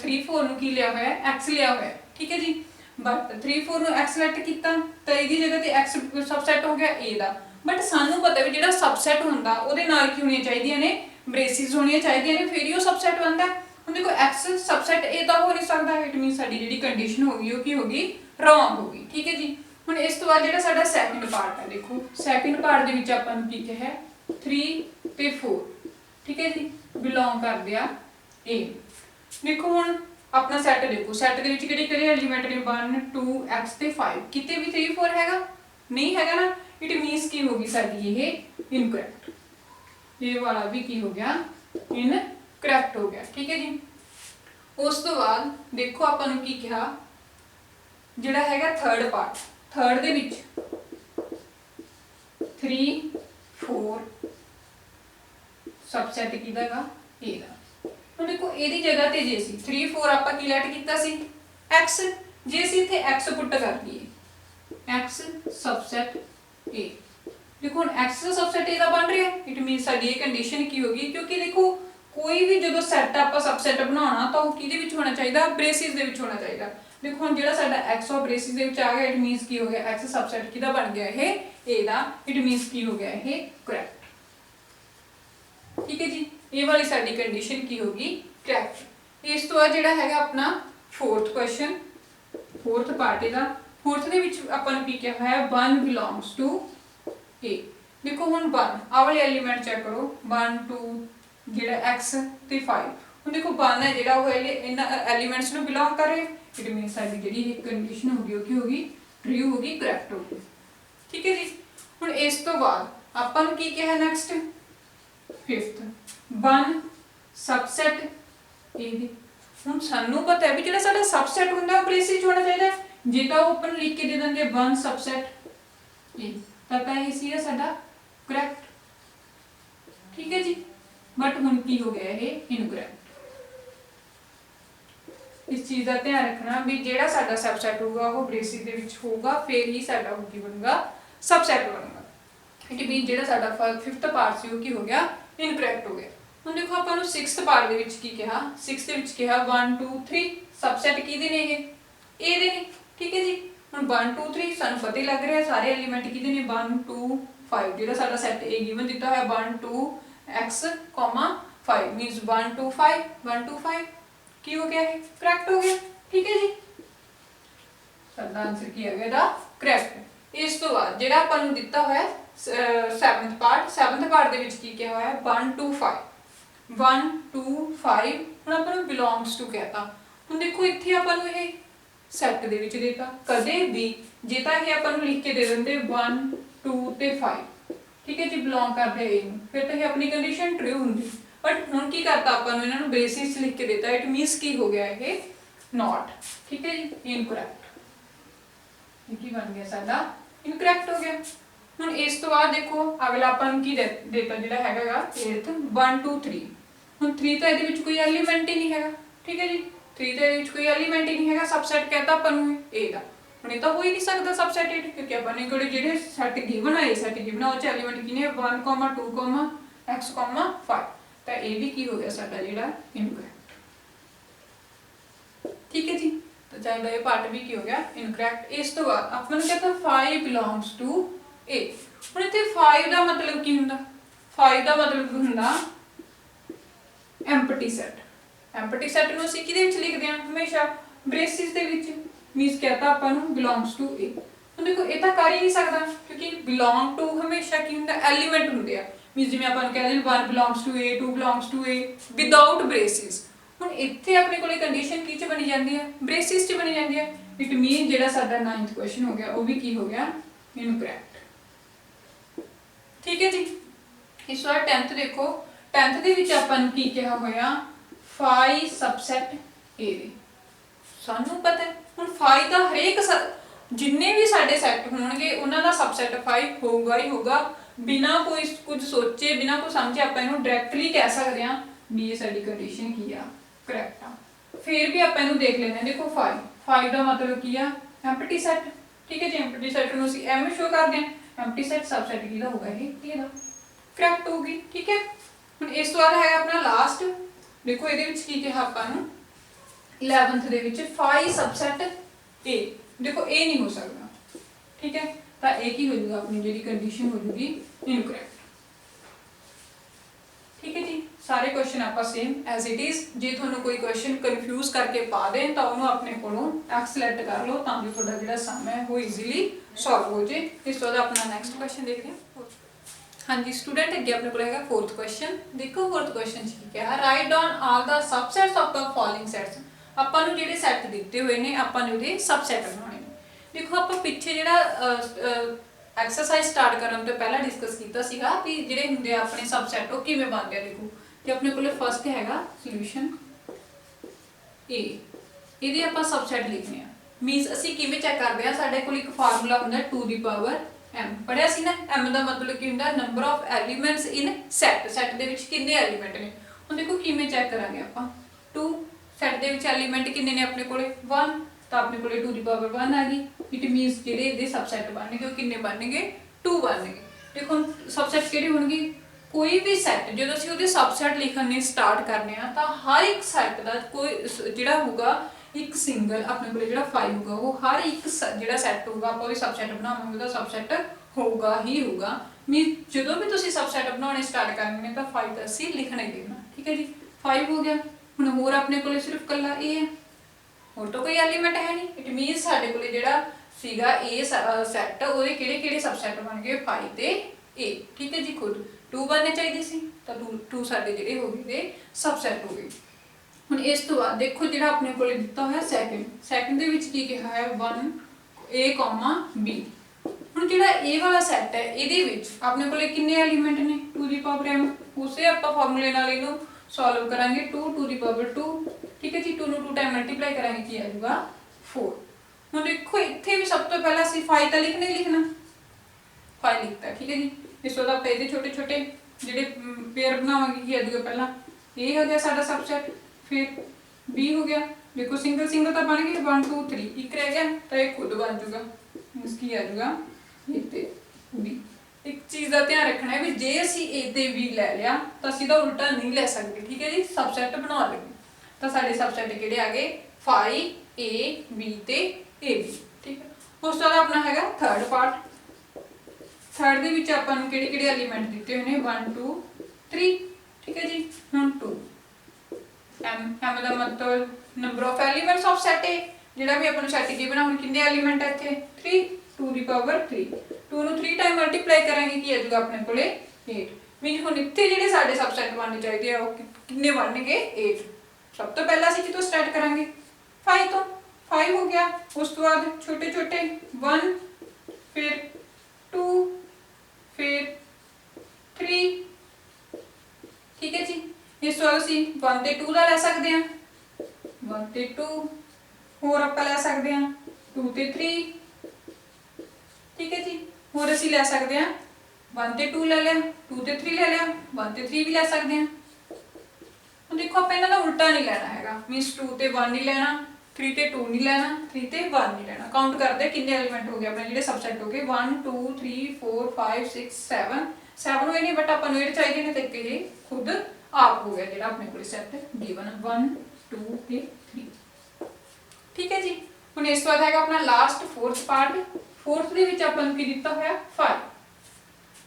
3 4 ਨੂੰ ਕੀ ਲਿਆ ਹੋਇਆ x ਲਿਆ ਹੋਇਆ। ਠੀਕ ਹੈ ਜੀ ਬਟ 3 4 ਨੂੰ x ਸਿਲੈਕਟ ਕੀਤਾ ਤਾਂ ਇਹਦੀ ਜਗ੍ਹਾ ਤੇ x ਸਬਸੈਟ ਹੋ ਗਿਆ A ਦਾ ਬਟ ਸਾਨੂੰ ਪਤਾ ਵੀ ਜਿਹੜਾ ਸਬਸੈਟ ਹੁੰਦਾ ਉਹਦੇ ਨਾਲ ਕੀ ਹੋਣੀਆਂ ਚਾਹੀਦੀਆਂ ਨੇ ਬ੍ਰੇਸਿਸ ਹੋਣੀਆਂ ਚਾਹੀਦੀਆਂ ਨੇ ਫਿਰ ਹੀ ਉਹ ਸਬਸੈਟ ਬਣਦਾ। ਹੁਣ ਦੇਖੋ x ਸਬਸੈਟ A ਤਾਂ ਹੋ ਨਹੀਂ ਸਕਦਾ ਇਟ ਮੀਨਸ ਸਾਡੀ ਜਿਹੜੀ ਕੰਡੀਸ਼ਨ ਹੋ ਗਈ ਉਹ ਕੀ ਹੋ ਗਈ ਰੋਂਗ ਹੋ ਗਈ। ਠੀਕ ਹੈ ਜੀ ਹੁਣ ਇਸ ਤੋਂ ਬਾਅਦ ਜਿਹੜਾ ਸਾਡਾ ਸੈਕੰਡ ਪਾਰਟ ਹੈ ਦੇਖੋ ਸੈਕੰਡ ਪਾਰਟ ਦੇ ਵਿੱਚ ਆਪਾਂ ਨੂੰ ਕੀ ਕਿਹਾ 3 ਤੇ 4 ਠੀਕ ਹੈ ਜੀ ਬਿਲੋਂਗ ਕਰਦੇ ਆ A। ਦੇਖੋ ਹੁਣ ਆਪਣਾ ਸੈੱਟ ਦੇਖੋ ਸੈੱਟ ਦੇ ਵਿੱਚ ਕਿਹੜੇ ਕਿਹੜੇ ਐਲੀਮੈਂਟ ਨੇ 1 2 x ਤੇ 5 ਕਿਤੇ ਵੀ 3 4 ਹੈਗਾ ਨਹੀਂ ਹੈਗਾ ਨਾ ਇਟ ਮੀਨਸ ਕੀ ਹੋ ਗਈ ਸਾਡੀ ਇਹ ਇਨਕਰੈਕਟ ਇਹ ਵਾਲਾ ਵੀ ਕੀ ਹੋ ਗਿਆ ਇਨਕਰੈਕਟ ਹੋ ਗਿਆ। ਠੀਕ ਹੈ ਜੀ ਉਸ ਤੋਂ ਬਾਅਦ ਦੇਖੋ ਆਪਾਂ ਨੂੰ ਕੀ ਕਿਹਾ ਜਿਹੜਾ ਹੈਗਾ ਥਰਡ ਪਾਰਟ ਥਰਡ ਦੇ ਵਿੱਚ 3 4 ਸਬਸੈਟ ਕਿਹਦਾ ਹੈਗਾ A ਦਾ। ਹੁਣ ਦੇਖੋ ਇਹਦੀ ਜਗ੍ਹਾ ਤੇ ਜੇ ਸੀ 3 4 ਆਪਾਂ ਕੀ ਲੈਟ ਕੀਤਾ ਸੀ x ਜੇ ਅਸੀਂ ਇੱਥੇ x ਪੁੱਟ ਕਰ ਲਈਏ x ਸਬਸੈਟ A ਦੇਖੋ ਹੁਣ x ਦਾ ਸਬਸੈਟ A ਦਾ ਬਣ ਰਿਹਾ ਇਟ ਮੀਨਸ ਸਾਡੀ ਇਹ ਕੰਡੀਸ਼ਨ ਕੀ ਹੋਗੀ ਕਿਉਂਕਿ ਦੇਖੋ ਕੋਈ ਵੀ ਜਦੋਂ ਸੈੱਟ ਆਪਾਂ ਸਬਸੈਟ ਬਣਾਉਣਾ ਤਾਂ ਉਹ ਕਿਹਦੇ ਵਿੱਚ ਹੋਣਾ ਚਾਹੀਦਾ ਬ੍ਰੇਸਿਸ ਦੇ ਵਿੱਚ ਹੋਣਾ ਚਾਹੀਦਾ। ਦੇਖੋ ਹੁਣ ਜਿਹੜਾ ਸਾਡਾ x ਉਹ ਬ੍ਰੇਸਿਸ ਦੇ ਵਿੱਚ ਆ ਗਿਆ ਇਟ ਮੀਨਸ ਕੀ ਹੋ ਗਿਆ x ਸਬਸੈਟ ਕਿਹਦਾ ਬਣ ਗਿਆ ਇਹ A ਦਾ ਇਟ ਮੀਨਸ ਕੀ ਹੋ ਗਿਆ ਇਹ ਕਰੈਕਟ। ਠੀਕ ਹੈ ਜੀ ਇਹ ਵਾਲੀ ਸਾਡੀ ਕੰਡੀਸ਼ਨ ਕੀ ਹੋਗੀ ਕਰੈਕਟ। ਇਸ ਤੋਂ ਬਾਅਦ ਜਿਹੜਾ ਹੈਗਾ ਆਪਣਾ ਫੋਰਥ ਕੁਐਸਚਨ ਫੋਰਥ ਪਾਰਟ ਇਹਦਾ ਫੋਰਥ ਦੇ ਵਿੱਚ ਆਪਾਂ ਨੂੰ ਕੀ ਕਿਹਾ ਹੋਇਆ 1 ਬਿਲੋਂਗਸ ਟੂ A। ਦੇਖੋ ਹੁਣ 1 ਆਹ ਵਾਲੇ ਐਲੀਮੈਂਟ ਚੈੱਕ ਕਰੋ 1 2 ਜਿਹੜਾ x ਤੇ 5 ਹੁਣ ਦੇਖੋ 1 ਹੈ ਜਿਹੜਾ ਉਹ ਇਹਨਾਂ ਐਲੀਮੈਂਟਸ ਨੂੰ ਬਿਲੋਂਗ ਕਰ ਰਿਹਾ ਇਟ ਮੀਨਸ ਸਾਡੀ ਜਿਹੜੀ ਇਹ ਕੰਡੀਸ਼ਨ ਹੋਗੀ ਉਹ ਕੀ ਹੋਗੀ ਟਰੂ ਹੋਗੀ ਕਰੈਕਟ ਹੋਗੀ। ਠੀਕ ਹੈ ਜੀ ਹੁਣ ਇਸ ਤੋਂ ਬਾਅਦ ਆਪਾਂ ਨੂੰ ਕੀ ਕਿਹਾ ਨੈਕਸਟ ਫਿਫਥ 1 ਸਬਸੈਟ A ਦੀ। ਹੁਣ ਸਾਨੂੰ ਪਤਾ ਹੈ ਵੀ ਜਿਹੜਾ ਸਾਡਾ ਸਬਸੈਟ ਹੁੰਦਾ ਉਹ ਬ੍ਰੇਸਿਸ ਹੋਣਾ ਚਾਹੀਦਾ ਜੇ ਤਾਂ ਓਪਨ ਲਿਖ ਕੇ ਦੇ ਦਿੰਦੇ 1 ਸਬਸੈਟ A ਤਾਂ ਇਹ ਸੀਗਾ ਸਾਡਾ ਕਰੈਕਟ। ਠੀਕ ਹੈ ਜੀ ਬਟ ਹੁਣ ਕੀ ਹੋ ਗਿਆ ਇਹ ਇਨਕਰੈਕਟ। इस चीज़ का ध्यान रखना भी जिहड़ा साडा सबसैट होगा वो ब्रेसिस दे विच होगा, फिर ही साडा वो की बनूगा सबसैट बनूगा। इट मीन जिहड़ा साडा फिफ्थ पार्ट सी वो की हो गया इनकरैक्ट हो गया। हुण देखो आपां नूं सिक्स्थ पार्ट दे विच की कहा, सिक्स्थ दे विच कहा 1 2 3 सबसैट किहदे ने ए दे ने, ठीक है जी। हुण 1 2 3 सानूं पता ही लग रहा सारे एलीमेंट किहदे ने 1 2 5 जिहड़ा साडा सैट ए गिवन दिता होया 1 2 x, 5 मीनस 1 2 5 1 2 5 की हो गया है करैक्ट हो गया, ठीक है जी। साडा आंसर की आ गया दा करैक्ट। इस तो बाद जिहड़ा आपां नूं दिता होया सैवंथ पार्ट दे विच की कहा होया 1 2 5 1 2 5 हुण आपां नूं बिलोंग्स टू कहता। हुण देखो इत्थे आपां नूं इह सैट दे विच देता, कदे भी जे तां इह आपां नूं लिख के दे दिंदे 1 2 ते 5, ठीक है जी, बिलोंग करदे ए नूं, फिर तां इह अपनी कंडीशन ट्रू हुंदी। बट हुण की करता आपां नूं इन्हां नूं बेसिस लिख के देता, इट मीनस की हो गया इह नॉट, ठीक है जी, इनकरैक्ट। की बन गया साडा इनकरैक्ट हो गया। हुण इस तो बाद देखो अगला आपां नूं की देता जिहड़ा हैगा 8th 1 2 3। हुण 3 तां इहदे विच कोई एलीमेंट ही नहीं हैगा, ठीक है जी, 3 तां इहदे विच कोई एलीमेंट ही नहीं हैगा, सबसैट कहता आपां नूं ए दा। हुण इह तां हो ही नहीं सकदा सबसैट ए, क्योंकि आपां ने कोले जिहड़े सैट गिवन है सैट गिवन है ਉਹ ਚ एलीमेंट किने 1 2 x 5 तां ए भी की हो गया साडा जिहड़ा इनकरैक्ट, ठीक है जी। तो चाहे ये पार्ट भी की हो गया इनकरैक्ट। इस तो बाद अपन कहता 5 बिलोंग्स टू ए। हुण इत्थे 5 दा मतलब की हुंदा, 5 दा मतलब हुंदा एम्प्टी सैट। एम्प्टी सैट नूं ਅਸੀਂ ਕਿਹਦੇ ਵਿੱਚ ਲਿਖਦੇ ਹਾਂ ਹਮੇਸ਼ਾ ब्रेसिस ਦੇ ਵਿੱਚ, मीनस कहता ਆਪਾਂ ਨੂੰ बिलोंग्स टू ए। ਹੁਣ ਦੇਖੋ ਇਹ ਤਾਂ ਕਰ ਹੀ ਨਹੀਂ ਸਕਦਾ ਕਿਉਂਕਿ बिलोंग टू ਹਮੇਸ਼ਾ ਕੀ ਹੁੰਦਾ ਐਲੀਮੈਂਟ ਹੁੰਦੇ ਆ, मीनस ਜਿਵੇਂ ਆਪਾਂ ਨੂੰ ਕਹਿੰਦੇ ਨੇ 1 belongs to A 2 belongs to A without braces. ਹੁਣ ਇੱਥੇ ਆਪਣੇ ਕੋਲੇ ਕੰਡੀਸ਼ਨ ਕੀ ਚ ਬਣੀ ਜਾਂਦੀ ਹੈ ब्रेसिस ਚ ਬਣੀ ਜਾਂਦੀ ਹੈ। ਇਟ ਮੀਨ ਜਿਹੜਾ ਸਾਡਾ 9th ਕੁਐਸਚਨ ਹੋ ਗਿਆ ਉਹ ਵੀ ਕੀ ਹੋ ਗਿਆ ਇਨਕਰੈਕਟ, ठीक है जी। इस बार 10th देखो 10th ਦੇ ਵਿੱਚ ਆਪਾਂ ਨੂੰ ਕੀ ਕਿਹਾ ਹੋਇਆ 5 सबसेट A ਦੇ। ਸਾਨੂੰ ਪਤਾ ਹੈ ਹੁਣ 5 ਦਾ ਹਰੇਕ ਜਿੰਨੇ ਵੀ ਸਾਡੇ ਸੈੱਟ ਹੋਣਗੇ ਉਹਨਾਂ ਦਾ सबसेट 5 ਹੋਊਗਾ ਹੀ ਹੋਊਗਾ, ਬਿਨਾ ਕੋਈ ਕੁਝ ਸੋਚੇ ਬਿਨਾ ਕੋਈ ਸਮਝੇ ਆਪਾਂ ਇਹਨੂੰ ਡਾਇਰੈਕਟਲੀ ਕਹਿ ਸਕਦੇ ਹਾਂ ਵੀ ਇਹ ਸਾਡੀ ਕੰਡੀਸ਼ਨ ਕੀ ਆ ਕਰੈਕਟ ਆ। ਫਿਰ ਵੀ ਆਪਾਂ ਇਹਨੂੰ ਦੇਖ ਲੈਂਦੇ ਹਾਂ। ਦੇਖੋ 5 ਦਾ ਮਤਲਬ ਕੀ ਆ ਐਮਪਟੀ ਸੈੱਟ, ਠੀਕ ਹੈ ਜੀ। ਐਮਪਟੀ ਸੈੱਟ ਨੂੰ ਅਸੀਂ ਐਵੇਂ ਸ਼ੋ ਕਰਦੇ ਹਾਂ, एम्प्टी सेट सबसेट किहदा होगा ये दा करैक्ट होगी, ठीक है। हुण इस तो बाद है अपना लास्ट, देखो इहदे विच की कहा आपां नूं 11th they which 5 subset A. देखो ए नहीं हो सकदा, ठीक है, तां ए की हो जाएगा अपनी जिहड़ी कंडीशन हो जाएगी इनकरैक्ट, ठीक है जी। सारे क्वेश्चन आपां सेम एज इट इज। जे तुहानूं कोई क्वेश्चन कन्फ्यूज करके पा दें तां उहनूं अपने कोलों एक्स सिलेक्ट कर लो तां जो तुहाडा जिहड़ा सम है वो ईजीली सॉल्व हो जाए। इस तो बाद अपना नैक्सट क्वेश्चन देखते हैं। हाँ जी स्टूडेंट अगे अपने को है 4th क्वेश्चन। देखो 4th क्वेश्चन च क्या है, write down all the subsets of the following sets. आपां नूं जिहड़े सैट दिते हुए ने आपां नूं उहदे सबसेट बनाने ने। देखो आपां पिछे जिहड़ा एक्सरसाइज स्टार्ट करन तो पहला डिस्कस कीता सीगा कि जिहड़े हुंदे आ अपने सबसेट वो किवें बनदे आ। देखो ते अपने कोले फर्स्ट हैगा सॉल्यूशन ए, इहदे आपां सबसेट लिखने आ। मीनस असीं किवें चेक करदे आ, साडे कोल एक फार्मूला हुंदा 2 दी पावर m। पढ़िया सी ना, m दा मतलब की हुंदा number of elements in set. Set दे विच किन्ने एलीमेंट ने। हुण देखो किवें चेक करांगे आपां 2 सैट दे विच एलीमेंट किन्ने ने अपने कोले 1, तां अपने कोले 2 दी पावर 1 आ गई। इट मीनस जिहड़े इहदे सबसेट बनणगे वो किन्ने बनणगे 2 बनणगे। देखो सबसेट किहड़े होणगे, कोई भी सैट जो असीं उहदे सबसेट लिखने स्टार्ट करने आ तां हर एक सैट दा कोई जिहड़ा होगा एक सिंगल अपने को जिहड़ा 5 होगा वो हर एक जिहड़ा सैट होगा आप सबसेट बनावांगे ਉਹਦਾ सबसेट होगा ही होगा। मीन ਜਦੋਂ भी ਤੁਸੀਂ सबसेट बनाने स्टार्ट करने ने तो 5 ਤਾਂ ਅਸੀਂ ਲਿਖਣਾ ਹੀ ਲਿਖਣਾ, ठीक है जी। 5 हो गया। ਹੁਣ ਹੋਰ ਆਪਣੇ ਕੋਲੇ सिर्फ ਕੱਲਾ a है, ਹੋਰ ਤਾਂ ਕੋਈ ਐਲੀਮੈਂਟ ਹੈ ਨਹੀਂ। ਇਟ ਮੀਨਸ ਸਾਡੇ ਕੋਲੇ ਜਿਹੜਾ ਸੀਗਾ a ਸੈਟ ਉਹਦੇ ਕਿਹੜੇ सबसेट ਬਣ ਗਏ 5 ਤੇ a, ठीक है जी। खुद 2 बनने चाहिए सी ਤਾਂ 2 ਸਾਡੇ ਜਿਹੜੇ ਹੋ ਗਏ ਦੇ सबसेट हो गए। ਹੁਣ ਇਸ ਤੋਂ ਬਾਅਦ ਦੇਖੋ ਜਿਹੜਾ ਆਪਣੇ ਕੋਲੇ ਦਿੱਤਾ ਹੋਇਆ ਸੈਕਿੰਡ ਦੇ ਵਿੱਚ ਕੀ ਕਿਹਾ ਹੈ 1 a, b। ਹੁਣ ਜਿਹੜਾ a ਵਾਲਾ ਸੈੱਟ ਹੈ ਇਹਦੇ ਵਿੱਚ ਆਪਣੇ ਕੋਲੇ ਕਿੰਨੇ ਐਲੀਮੈਂਟ ਨੇ 2 ਦੀ ਪਾਵਰ m। ਉਸੇ ਆਪਾਂ ਫਾਰਮੂਲੇ ਨਾਲ ਇਹਨੂੰ ਸੋਲਵ ਕਰਾਂਗੇ 2 ਦੀ ਪਾਵਰ 2, ਠੀਕ ਹੈ ਜੀ। 2 ਨੂੰ 2 ਟਾਈਮ ਮਲਟੀਪਲਾਈ ਕਰਾਂਗੇ ਕੀ ਆ ਜਾਊਗਾ 4। ਹੁਣ ਦੇਖੋ ਇੱਥੇ ਵੀ ਸਭ ਤੋਂ ਪਹਿਲਾਂ ਅਸੀਂ 5 ਤਾਂ ਲਿਖਣਾ ਹੀ ਲਿਖਣਾ, 5 ਲਿਖਤਾ, ਠੀਕ ਹੈ ਜੀ। ਇਸ ਤੋਂ ਬਾਅਦ ਇਹਦੇ ਛੋਟੇ ਛੋਟੇ ਜਿਹੜੇ ਪੇਅਰ ਬਣਾਵਾਂਗੇ ਕੀ ਆ ਜਾਊਗਾ, ਪਹਿਲਾਂ a ਹੋ ਗਿਆ ਸਾਡਾ सबसेट, फिर b हो गया देखो सिंगल सिंगल तो बन गए 1 2 3 एक रह गया तो ये खुद बन जाऊगा इसकी आ जाऊगा ए ते बी। एक चीज़ का ध्यान रखना है भी जे असी ए ते बी लै लिया तो असी तो उल्टा नहीं लै सकते ठीक है जी सबसैट बना लगे तो साडे सबसैट किहड़े आ गए फाई ए बी ते ए बी ठीक है। उस तो बाद अपना हैगा थर्ड पार्ट थर्ड दे विच आपां नूं किहड़े एलीमेंट दिते हुए ने 1 2 3 ठीक है जी। हुण 2 एम एम दा मतलब number of elements of set ए जिहड़ा भी अपन सेट गिवन हुण कितने एलीमेंट है इत्थे 3 2 दी पावर 3 2 ਨੂੰ 3 टाइम मल्टीप्लाई करांगे की आ जाऊगा अपने कोले 8 मीन हुण इत्थे जिहड़े साडे सबसेट बनने चाहिए आ कितने बनणगे 8। सब तो पहला ਅਸੀਂ कितों स्टार्ट करांगे 5 तो 5 हो गया उस तो बाद छोटे छोटे 1 फिर 2 फिर 3 ठीक है जी। इस वाला सी 1 ਤੇ 2 ਦਾ ਲੈ ਸਕਦੇ ਆ 1 ਤੇ 2 ਹੋਰ ਆਪਾਂ ਲੈ ਸਕਦੇ ਆ 2 ਤੇ 3 ठीक है जी। ਹੋਰ ਅਸੀਂ ਲੈ ਸਕਦੇ ਆ 1 ਤੇ 2 ਲੈ ਲਿਆ 2 ਤੇ 3 ਲੈ ਲਿਆ 1 ਤੇ 3 ਵੀ ਲੈ ਸਕਦੇ ਆ। ਹੁਣ ਦੇਖੋ ਆਪਾਂ ਇਹਨਾਂ ਦਾ ਉਲਟਾ ਨਹੀਂ ਲੈਣਾ ਹੈਗਾ ਮੀਨਸ 2 ਤੇ 1 ਨਹੀਂ ਲੈਣਾ 3 ਤੇ 2 ਨਹੀਂ ਲੈਣਾ 3 ਤੇ 1 ਨਹੀਂ ਲੈਣਾ। ਕਾਊਂਟ ਕਰਦੇ ਕਿੰਨੇ ਐਲੀਮੈਂਟ ਹੋ ਗਏ ਆਪਣੇ ਜਿਹੜੇ ਸਬਸੈਟ ਹੋ ਗਏ 1 2 3 4 5 6 7 7 ਹੋਏ ਨਹੀਂ ਬਟ ਆਪਾਂ ਨੂੰ ਇਹ ਚਾਹੀਦੇ ਨੇ ਤੇ ਕਿ ਖੁਦ आप हो गया जो अपने को सैट गिवन 1 2 ਤੇ 3 ठीक है जी। ਹੁਣ ਇਸ ਤੋਂ ਬਾਅਦ ਹੈਗਾ ਆਪਣਾ ਲਾਸਟ फोर्थ ਪਾਰਟ फोर्थ ਦੇ ਵਿੱਚ ਆਪਾਂ ਨੂੰ ਕੀ ਦਿੱਤਾ ਹੋਇਆ 5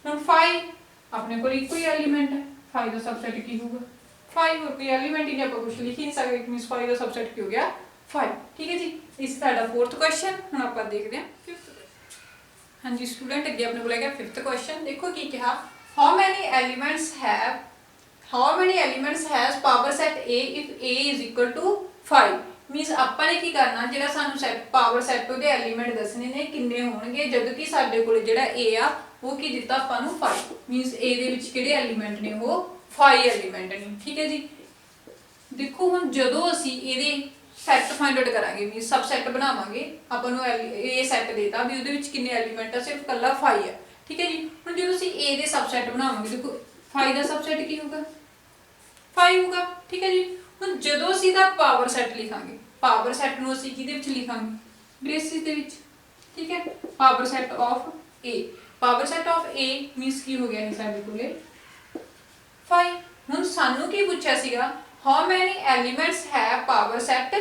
ਹੁਣ 5 ਆਪਣੇ ਕੋਲ ਇੱਕੋ ਹੀ ਐਲੀਮੈਂਟ ਹੈ 5 ਦਾ ਸਬਸੈਟ ਕੀ ਹੋਊਗਾ 5 ਹੋਰ ਕੋਈ ਐਲੀਮੈਂਟ ਹੀ ਨਹੀਂ ਆਪਾਂ ਕੁਝ ਲਿਖ ਹੀ ਨਹੀਂ ਸਕਦੇ ਮੀਨਸ 5 ਦਾ ਸਬਸੈਟ ਕੀ ਹੋ ਗਿਆ 5 ठीक है जी। ਇਸ ਸਾਡਾ फोर्थ ਕੁਐਸਚਨ ਹੁਣ ਆਪਾਂ ਦੇਖਦੇ ਹਾਂ 5th। ਹਾਂਜੀ ਸਟੂਡੈਂਟ ਅੱਗੇ ਆਪਣੇ ਕੋਲ ਹੈਗਾ 5th ਕੁਐਸਚਨ ਦੇਖੋ ਕੀ ਕਿਹਾ how many elements have how many elements has power set a if a is equal to 5 means ਆਪਾਂ ਨੇ ਕੀ ਕਰਨਾ ਜਿਹੜਾ ਸਾਨੂੰ ਸੈਟ ਪਾਵਰ ਸੈਟ ਉਹਦੇ ਐਲੀਮੈਂਟ ਦੱਸਣੇ ਨੇ ਕਿੰਨੇ ਹੋਣਗੇ ਜਦੋਂ ਕਿ ਸਾਡੇ ਕੋਲ ਜਿਹੜਾ a ਆ ਉਹ ਕੀ ਦਿੱਤਾ ਆਪਾਂ ਨੂੰ 5 means a ਦੇ ਵਿੱਚ ਕਿਹੜੇ ਐਲੀਮੈਂਟ ਨੇ ਉਹ 5 ਐਲੀਮੈਂਟ ਨੇ ਠੀਕ ਹੈ ਜੀ। ਦੇਖੋ ਹੁਣ ਜਦੋਂ ਅਸੀਂ ਇਹਦੇ ਸੈਟ ਫਾਈਂਡ ਆਊਟ ਕਰਾਂਗੇ ਮੀਨਸ ਸਬ ਸੈਟ ਬਣਾਵਾਂਗੇ ਆਪਾਂ ਨੂੰ a ਸੈਟ ਦੇਤਾ ਵੀ ਉਹਦੇ ਵਿੱਚ ਕਿੰਨੇ ਐਲੀਮੈਂਟ ਆ ਸਿਰਫ ਕੱਲਾ 5 ਆ ਠੀਕ ਹੈ ਜੀ। ਹੁਣ ਜਦੋਂ ਅਸੀਂ a ਦੇ ਸਬ ਸੈਟ ਬਣਾਵਾਂਗੇ ਦੇਖੋ 5 ਦਾ ਸਬ ਸੈਟ ਕੀ ਹੋਊਗਾ 5 ਹੋਗਾ ठीक है जी। ਹੁਣ ਜਦੋਂ ਅਸੀਂ ਦਾ ਪਾਵਰ ਸੈਟ ਲਿਖਾਂਗੇ ਪਾਵਰ ਸੈਟ ਨੂੰ ਅਸੀਂ ਕਿਹਦੇ ਵਿੱਚ ਲਿਖਾਂਗੇ ਬ੍ਰੇਸਿਸ ਦੇ ਵਿੱਚ ਠੀਕ ਹੈ। Power set of a power set of a means ਕੀ ਹੋ ਗਿਆ ਇਹ ਸਾਡੇ ਕੋਲੇ 5। ਹੁਣ ਸਾਨੂੰ ਕੀ ਪੁੱਛਿਆ ਸੀਗਾ how many elements have power set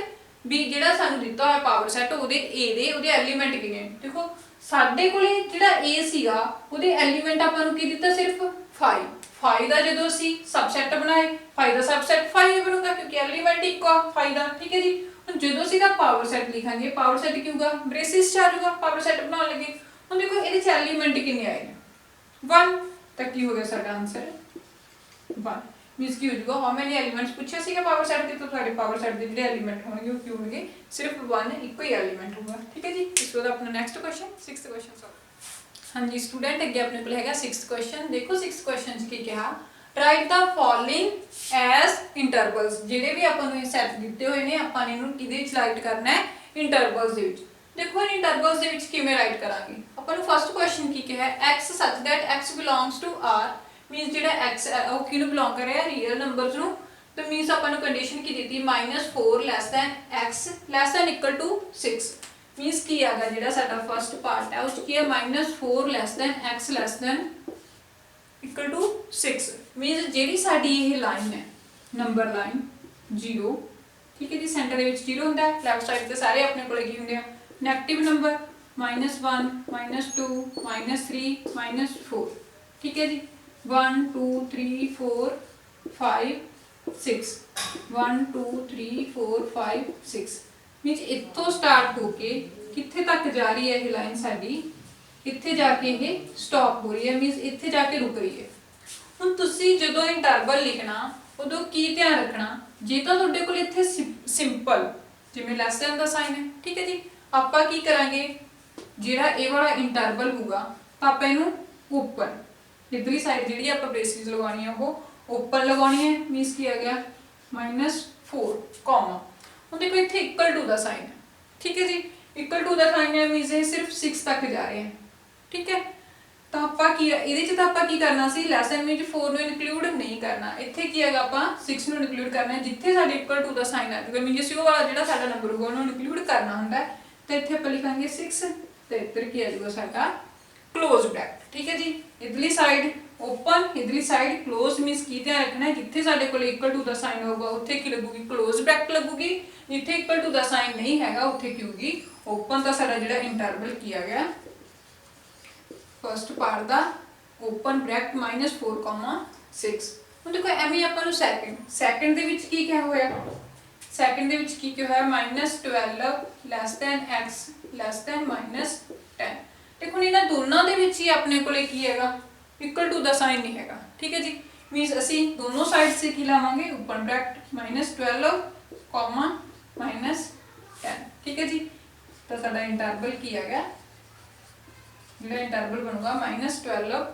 ਵੀ ਜਿਹੜਾ ਸਾਨੂੰ ਦਿੱਤਾ ਹੋਇਆ ਪਾਵਰ ਸੈਟ ਉਹਦੇ a ਦੇ ਉਹਦੇ ਐਲੀਮੈਂਟ ਕਿੰਨੇ ਦੇਖੋ ਸਾਡੇ ਕੋਲੇ ਜਿਹੜਾ a ਸੀਗਾ ਉਹਦੇ ਐਲੀਮੈਂਟ ਆਪਾਂ ਨੂੰ ਕੀ ਦਿੱਤਾ ਸਿਰਫ 5 5 ਦਾ ਜਦੋਂ ਅਸੀਂ ਸਬਸੈਟ ਬਣਾਏ 5 ਦਾ ਸਬਸੈਟ 5 ਬਣੂਗਾ ਕਿਉਂਕਿ ਐਲੀਮੈਂਟ ਇੱਕੋ ਆ 5 ਦਾ ਠੀਕ ਹੈ ਜੀ। ਹੁਣ ਜਦੋਂ ਅਸੀਂ ਦਾ ਪਾਵਰ ਸੈਟ ਲਿਖਾਂਗੇ ਪਾਵਰ ਸੈਟ ਕੀ ਹੋਊਗਾ ਬ੍ਰੇਸਿਸ ਚ ਆ ਜਾਊਗਾ ਪਾਵਰ ਸੈਟ ਬਣਾਉਣ ਲੱਗੇ। ਹੁਣ ਦੇਖੋ ਇਹਦੇ ਚ ਐਲੀਮੈਂਟ ਕਿੰਨੇ ਆਏ ਨੇ 1 ਤਾਂ ਕੀ ਹੋ ਗਿਆ ਸਾਡਾ ਆਨਸਰ 1 ਮੀਨਸ ਕੀ ਹੋ ਜਾਊਗਾ ਹਾਊ ਮੈਨੀ ਐਲੀਮੈਂਟਸ ਪੁੱਛਿਆ ਸੀਗਾ ਪਾਵਰ ਸੈਟ ਦੇ ਤਾਂ ਸਾਡੇ ਪਾਵਰ ਸੈਟ ਦੇ ਜਿਹੜੇ ਐਲੀਮੈਂਟ ਹੋਣਗੇ ਉਹ ਕੀ ਹੋਣਗੇ ਸਿਰਫ 1 ਇੱਕੋ ਹੀ ਐਲੀਮੈਂਟ ਹੋਊਗਾ ਠੀਕ ਹੈ ਜੀ। ਇਸ ਤੋਂ ਬਾਅਦ ਆਪਣਾ next question 6th question solve हाँ जी स्टूडेंट अगे अपने को है 6th क्वेश्चन देखो 6th क्वेश्चन की कहा write the following as intervals जेडे भी अपन सैट दिते हुए ने अपन इनु किदे विच राइट करना है इंटरवल्स दे विच। देखो इन इंटरवल्स दे विच किवें राइट करांगे अपन फर्स्ट क्वेश्चन की कहा x such that x belongs to r means जेड़ा x ओ किनु बिलोंग कर रहा है रियल नंबर्स नु तो मींस अपन कंडीशन की the -4 less than x less than equal to 6 means की आगा जेड़ा साडा फर्स्ट पार्ट है उस की है -4 less than x less than equal to 6 means जेड़ी साडी ये लाइन है नंबर लाइन 0 ठीक है जी सेंटर दे विच 0 हुंदा है लेफ्ट साइड ते सारे अपने कोले की हुंदे आ नेगेटिव नंबर -1 -2 -3 -4 ठीक है जी 1 2 3 4 5 6 1 2 3 4 5 6 मींस इत्थों स्टार्ट होके कित्थे तक जा रही है ये लाइन साडी इत्थे जाके ये स्टॉप हो रही है मींस इत्थे जाके रुक रही है। हुण तुसी जदों इंटरवल लिखना उदों की ध्यान रखना जे तां तुहाडे कोल इत्थे सिंपल जिवें लेस दैन दा साइन है ठीक है जी आपां की करांगे जिहड़ा ए वाला इंटरवल होगा तां आपां इहनूं ओपन इधरली साइड जिहड़ी आपां ब्रेसिस लगानी है वो ओपन लगानी है मींस की आ गया -4 कॉमा ਹੁਣ देखो इत्थे इक्वल टू का साइन है ठीक है जी इक्वल टू का साइन है मींस ये सिर्फ 6 तक जा रहे हैं ठीक है। ਤਾਂ ਆਪਾਂ ਕੀ ਇਹਦੇ ਚ ਤਾਂ ਆਪਾਂ ਕੀ ਕਰਨਾ ਸੀ ਲੈਸ ਦੈਨ ਵਿੱਚ 4 ਨੂੰ ਇਨਕਲੂਡ ਨਹੀਂ ਕਰਨਾ। ਇੱਥੇ ਕੀ ਹੈਗਾ ਆਪਾਂ 6 ਨੂੰ ਇਨਕਲੂਡ ਕਰਨਾ ਹੈ। ਜਿੱਥੇ ਸਾਡੇ ਇਕੁਅਲ ਟੂ ਦਾ ਸਾਈਨ ਆ ਜਾਊਗਾ ਮੀਨਸ ਉਹ ਵਾਲਾ ਜਿਹੜਾ ਸਾਡਾ ਨੰਬਰ ਹੋਊਗਾ ਉਹਨੂੰ ਇਨਕਲੂਡ ਕਰਨਾ ਹੁੰਦਾ ਹੈ। ਤੇ ਇੱਥੇ ਆਪਾਂ ਲਿਖਾਂਗੇ 6 ਤੇ ਇੱਧਰ ਕੀ ਆ ਜਾਊਗਾ ਸਾਡਾ ਕਲੋਜ਼ ਬ੍ਰੈਕਟ। ਠੀਕ ਹੈ ਜੀ, ਇਧਰਲੀ ਸਾਈਡ ਓਪਨ ਇਧਰਲੀ ਸਾਈਡ ਕਲੋਜ਼ ਮੀਨਸ ਕੀ ਧਿਆਨ ਰੱਖਣਾ ਹੈ ਜਿੱਥੇ ਸਾਡੇ ਕੋਲ ਇਕੁਅਲ ਟੂ ਦਾ ਸਾਈਨ ਹੋਊਗਾ ਉੱਥੇ ਕੀ ਲੱਗੂਗੀ ਕਲੋਜ਼ ਬ੍ਰੈਕਟ ਲੱਗੂਗੀ। ਜਿੱਥੇ ਇਕੁਅਲ ਟੂ ਦਾ ਸਾਈਨ ਨਹੀਂ ਹੈਗਾ ਉੱਥੇ ਕੀ ਹੋਊਗੀ ਓਪਨ। ਤਾਂ ਸਾਡਾ ਜਿਹੜਾ ਇੰਟਰਵਲ ਕੀ ਆ ਗਿਆ ਫਸਟ ਪਾਰਟ ਦਾ ਓਪਨ ਬ੍ਰੈਕਟ -4,6। ਹੁਣ ਦੇਖੋ ਐਵੇਂ ਆਪਾਂ ਨੂੰ ਸੈਕਿੰਡ ਦੇ ਵਿੱਚ ਕੀ ਕਿਹਾ ਹੋਇਆ ਸੈਕਿੰਡ ਦੇ ਵਿੱਚ ਕੀ ਕਿਹਾ ਹੋਇਆ -12 ਲੈਸ ਦੈਨ x ਲੈਸ ਦੈਨ -10। ਦੇਖੋ ਇਹਨਾਂ ਦੋਨਾਂ ਦੇ ਵਿੱਚ ਹੀ ਆਪਣੇ ਕੋਲੇ ਕੀ ਹੈਗਾ ਇਕੁਅਲ ਟੂ ਦਾ ਸਾਈਨ ਨਹੀਂ ਹੈਗਾ। ਠੀਕ ਹੈ ਜੀ, ਮੀਨਸ ਅਸੀਂ ਦੋਨੋਂ ਸਾਈਡ ਸੇ ਕੀ ਲਾਵਾਂਗੇ ਓਪਨ ਬ੍ਰੈਕਟ -12 -10। ਠੀਕ ਹੈ ਜੀ, ਤਾਂ ਸਾਡਾ ਇੰਟਰਵਲ ਕੀ ਹੈਗਾ ਜਿਹੜਾ ਇੰਟਰਵਲ ਬਣੂਗਾ -12।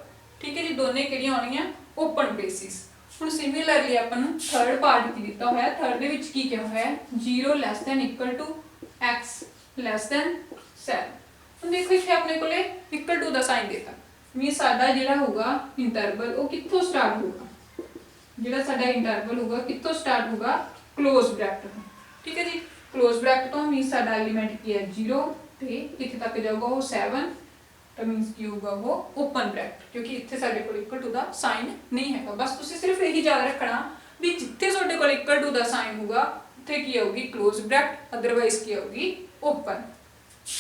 ਠੀਕ ਹੈ ਜੀ, ਦੋਨੇ ਕਿਹੜੀਆਂ ਆਉਣੀਆਂ ਓਪਨ ਬ੍ਰੇਸਿਸ। ਹੁਣ ਸਿਮਿਲਰਲੀ ਆਪਾਂ ਨੂੰ ਥਰਡ ਪਾਰਟ ਕੀ ਦਿੱਤਾ ਹੋਇਆ ਥਰਡ ਦੇ ਵਿੱਚ ਕੀ ਕਿਹਾ ਹੋਇਆ 0 less than equal to x less than 7। ਹੁਣ ਦੇਖੋ ਇੱਥੇ ਆਪਣੇ ਕੋਲੇ ਇਕੁਅਲ ਟੂ ਦਾ ਸਾਈਨ ਦਿੱਤਾ ਮੀਨ ਸਾਡਾ ਜਿਹੜਾ ਹੋਊਗਾ ਇੰਟਰਵਲ ਉਹ ਕਿੱਥੋਂ ਸਟਾਰਟ ਹੋਊਗਾ ਜਿਹੜਾ ਸਾਡਾ ਇੰਟਰਵਲ ਹੋਊਗਾ ਕਿੱਥੋਂ ਸਟਾਰਟ ਹੋਊਗਾ ਕਲੋਜ਼ ਬ੍ਰੈਕਟ ਤੋਂ। ਠੀਕ ਹੈ ਜੀ, ਕਲੋਜ਼ ਬ੍ਰੈਕਟ ਤੋਂ ਮੀਨ ਸਾਡਾ ਐਲੀਮੈਂਟ ਕੀ ਹੈ 0 ਤੇ ਕਿੱਥੇ ਤੱਕ ਜਾਊਗਾ ਉਹ 7। ਤਾਂ ਮੀਨਸ ਕੀ ਹੋਊਗਾ ਉਹ ਓਪਨ ਬ੍ਰੈਕਟ ਕਿਉਂਕਿ ਇੱਥੇ ਸਾਡੇ ਕੋਲ ਇਕੁਅਲ ਟੂ ਦਾ ਸਾਈਨ ਨਹੀਂ ਹੈਗਾ। ਬਸ ਤੁਸੀਂ ਸਿਰਫ ਇਹੀ ਯਾਦ ਰੱਖਣਾ ਵੀ ਜਿੱਥੇ ਤੁਹਾਡੇ ਕੋਲ ਇਕੁਅਲ ਟੂ ਦਾ ਸਾਈਨ ਹੋਊਗਾ ਉੱਥੇ ਕੀ ਆਊਗੀ ਕਲੋਜ਼ ਬ੍ਰੈਕਟ ਅਦਰਵਾਈਜ਼ ਕੀ ਆਊਗੀ ਓਪਨ।